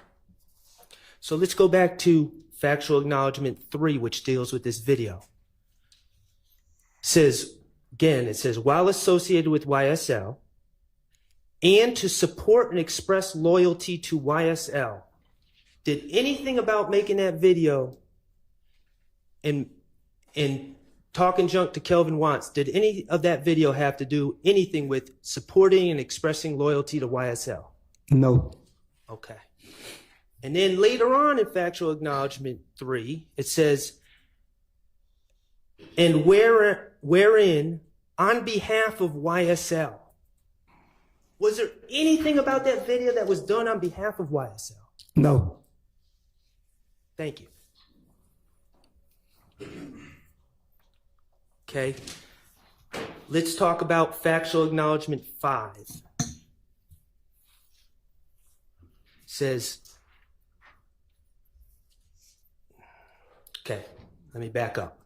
Speaker 14: So let's go back to factual acknowledgement 3, which deals with this video. It says, while associated with YSL and to support and express loyalty to YSL, did anything about making that video and talking junk to Kelvin Watts, did any of that video have to do anything with supporting and expressing loyalty to YSL?
Speaker 15: No.
Speaker 14: Okay. And then later on in factual acknowledgement 3, it says, and wherein on behalf of YSL. Was there anything about that video that was done on behalf of YSL?
Speaker 15: No.
Speaker 14: Thank you. Okay. Let's talk about factual acknowledgement 5. It says, okay, let me back up.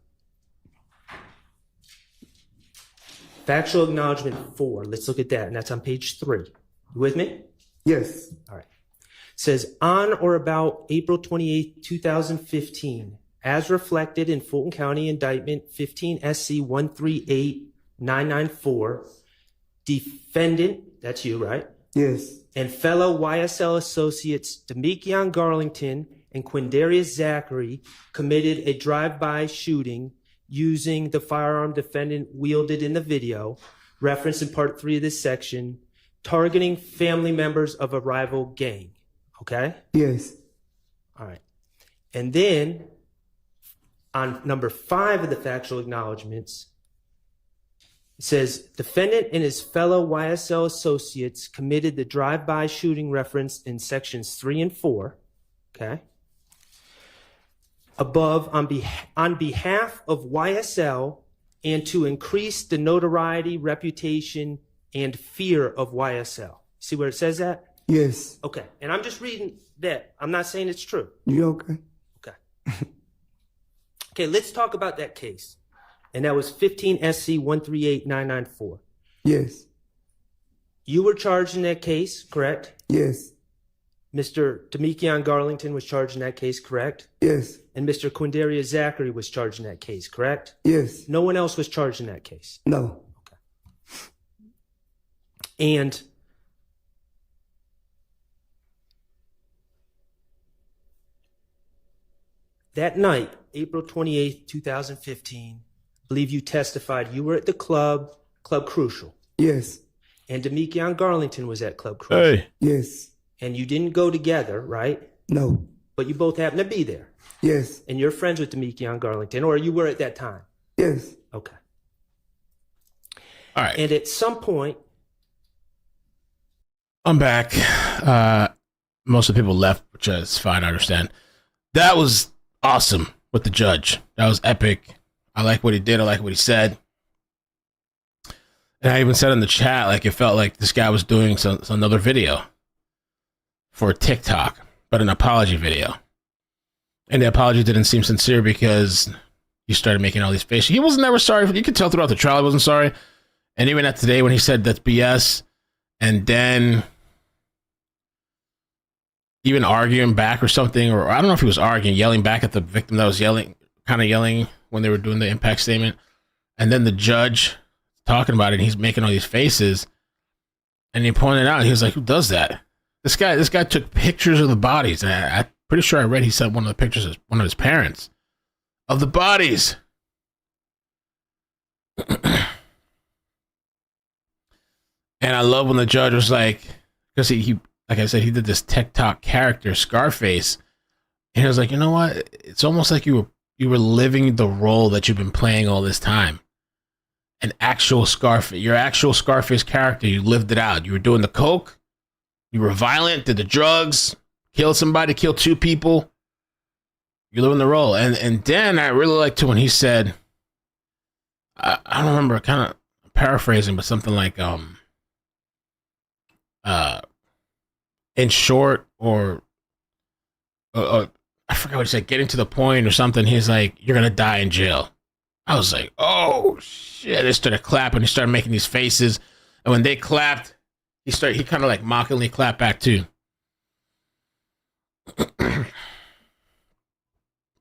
Speaker 14: Factual acknowledgement 4, let's look at that, and that's on page 3. You with me?
Speaker 15: Yes.
Speaker 14: All right. It says, on or about April 28, 2015, as reflected in Fulton County Indictment 15 SC 138994, defendant, that's you, right?
Speaker 12: Yes.
Speaker 14: And fellow YSL associates Demekion Garlington and Quindarius Zachary committed a drive-by shooting using the firearm defendant wielded in the video, referenced in part 3 of this section, targeting family members of a rival gang. Okay?
Speaker 12: Yes.
Speaker 14: All right. And then on number 5 of the factual acknowledgments, it says, defendant and his fellow YSL associates committed the drive-by shooting referenced in sections 3 and 4. Okay. Above, on behalf of YSL and to increase the notoriety, reputation, and fear of YSL. See where it says that?
Speaker 12: Yes.
Speaker 14: Okay. And I'm just reading that. I'm not saying it's true.
Speaker 12: You okay?
Speaker 14: Okay. Okay, let's talk about that case. And that was 15 SC 138994.
Speaker 12: Yes.
Speaker 14: You were charged in that case, correct?
Speaker 12: Yes.
Speaker 14: Mr. Demekion Garlington was charged in that case, correct?
Speaker 12: Yes.
Speaker 14: And Mr. Quindarius Zachary was charged in that case, correct?
Speaker 12: Yes.
Speaker 14: No one else was charged in that case.
Speaker 12: No.
Speaker 14: Okay. And that night, April 28th, 2015, I believe you testified you were at the Club Crucial.
Speaker 12: Yes.
Speaker 14: And Demekion Garlington was at Club Crucial.
Speaker 1: Hey.
Speaker 12: Yes.
Speaker 14: And you didn't go together, right?
Speaker 12: No.
Speaker 14: But you both happened to be there.
Speaker 12: Yes.
Speaker 14: And you're friends with Demekion Garlington, or you were at that time?
Speaker 12: Yes.
Speaker 14: Okay.
Speaker 1: All right.
Speaker 14: And at some point,
Speaker 1: I'm back. Most of the people left, which is fine. I understand. That was awesome with the judge. That was epic. I like what he did. I like what he said. And I even said in the chat, like, it felt like this guy was doing another video for TikTok, but an apology video. And the apology didn't seem sincere because he started making all these faces. He was never sorry. You could tell throughout the trial he wasn't sorry. And even at today when he said that's BS, and then even arguing back or something, or I don't know if he was arguing, yelling back at the victim that was yelling when they were doing the impact statement. And then the judge talking about it, and he's making all these faces. And he pointed out, he was like, who does that? This guy took pictures of the bodies. And I'm pretty sure I read he said one of the pictures is one of his parents of the bodies. And I love when the judge was like, because he like I said, he did this TikTok character, Scarface. And he was like, you know what? It's almost like you were living the role that you've been playing all this time. An actual Scarface, your actual Scarface character, you lived it out. You were doing the coke, you were violent, did the drugs, killed somebody, killed 2 people. You're living the role. And then I really liked it when he said, I don't remember, kind of paraphrasing, but something like, in short, or I forgot what he said, getting to the point or something. He's like, you're going to die in jail. I was like, oh shit. They started clapping. He started making these faces. And when they clapped, he kind of like mockingly clapped back too.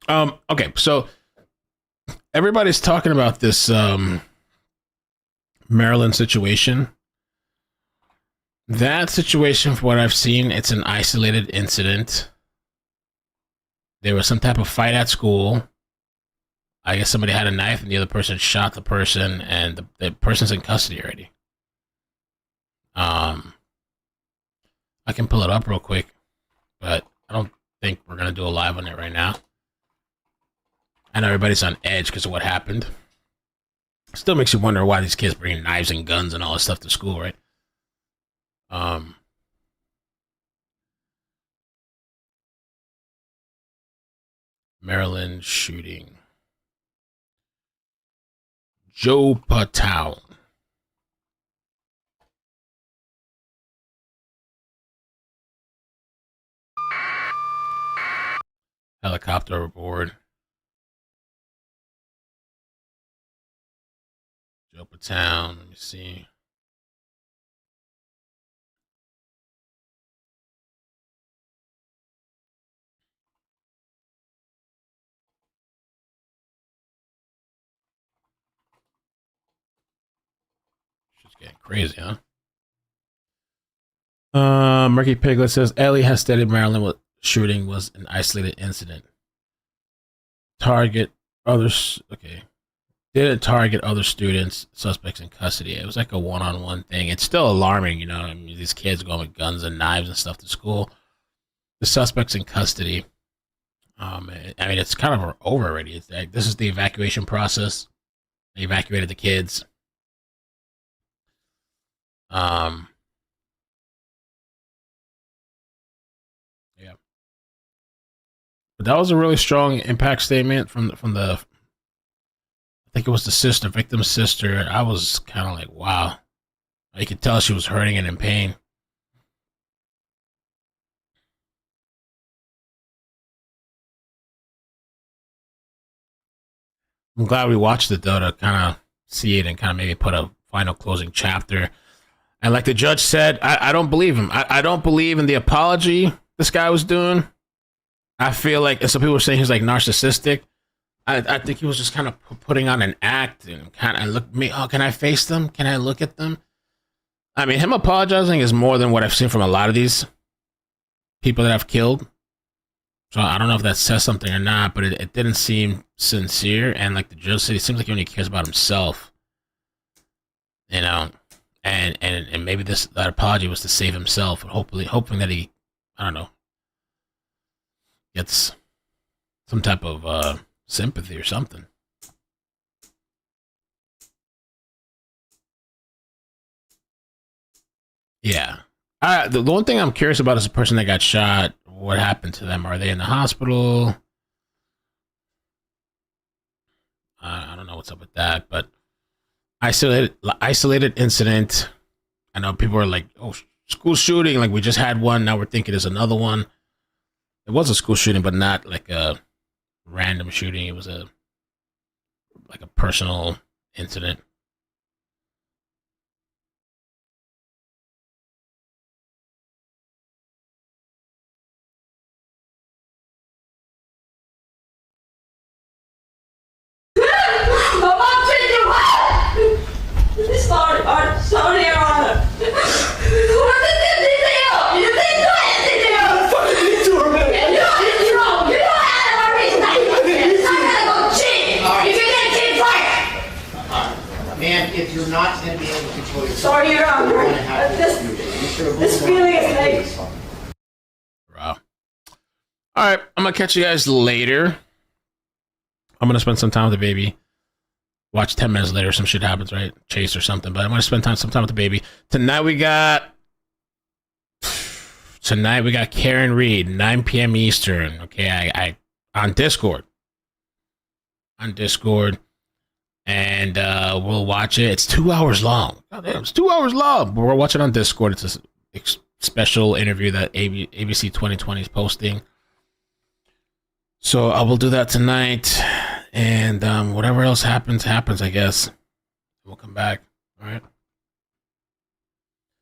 Speaker 1: Okay. So everybody's talking about this, Maryland situation. That situation, from what I've seen, it's an isolated incident. There was some type of fight at school. I guess somebody had a knife and the other person shot the person, and the person's in custody already. I can pull it up real quick, but I don't think we're going to do a live on it right now. I know everybody's on edge because of what happened. Still makes you wonder why these kids bring knives and guns and all this stuff to school, right? Maryland shooting. Jopatown. Helicopter aboard. Jopatown. Let me see. Shit's getting crazy, huh? Murky Piglet says Ellie has stated Maryland shooting was an isolated incident. Target others. Okay. Didn't target other students, suspects in custody. It was like a one-on-one thing. It's still alarming, you know. I mean, these kids going with guns and knives and stuff to school. The suspects in custody. I mean, it's kind of over already. It's like, this is the evacuation process. They evacuated the kids. Yeah. But that was a really strong impact statement from the I think it was the victim's sister. I was kind of like, wow. You could tell she was hurting and in pain. I'm glad we watched it, though, to kind of see it and kind of maybe put a final closing chapter. And like the judge said, I don't believe him. I don't believe in the apology this guy was doing. I feel like, and some people were saying he's like narcissistic. I think he was just kind of putting on an act and kind of look me. Oh, can I face them? Can I look at them? I mean, him apologizing is more than what I've seen from a lot of these people that I've killed. So I don't know if that says something or not, but it didn't seem sincere. And like the judge said, it seems like he only cares about himself, you know. And maybe that apology was to save himself, and hoping that he, I don't know, gets some type of sympathy or something. Yeah. The one thing I'm curious about is the person that got shot. What happened to them? Are they in the hospital? I don't know what's up with that, but isolated incident. I know people are like, oh, school shooting. Like we just had one. Now we're thinking there's another one. It was a school shooting, but not like a random shooting. It was a personal incident.
Speaker 9: Sorry, Your Honor. What did you do? You didn't do anything to her. What did you do, man? It's wrong. You don't have a reason. It's not gonna go cheat. If you get cheat, fight.
Speaker 4: Ma'am, if you're not going to be able to control yourself,
Speaker 9: sorry, Your Honor. This feeling is like.
Speaker 1: Wow. All right, I'm gonna catch you guys later. I'm gonna spend some time with the baby. Watch 10 minutes later, some shit happens, right? Chase or something. But I'm gonna spend some time with the baby. Tonight we got Karen Reed, 9 p.m. Eastern. Okay, I on Discord. And we'll watch it. It's 2 hours long. God damn, it's 2 hours long. But we're watching on Discord. It's a special interview that ABC 2020 is posting. So I will do that tonight. And whatever else happens, I guess. We'll come back. All right.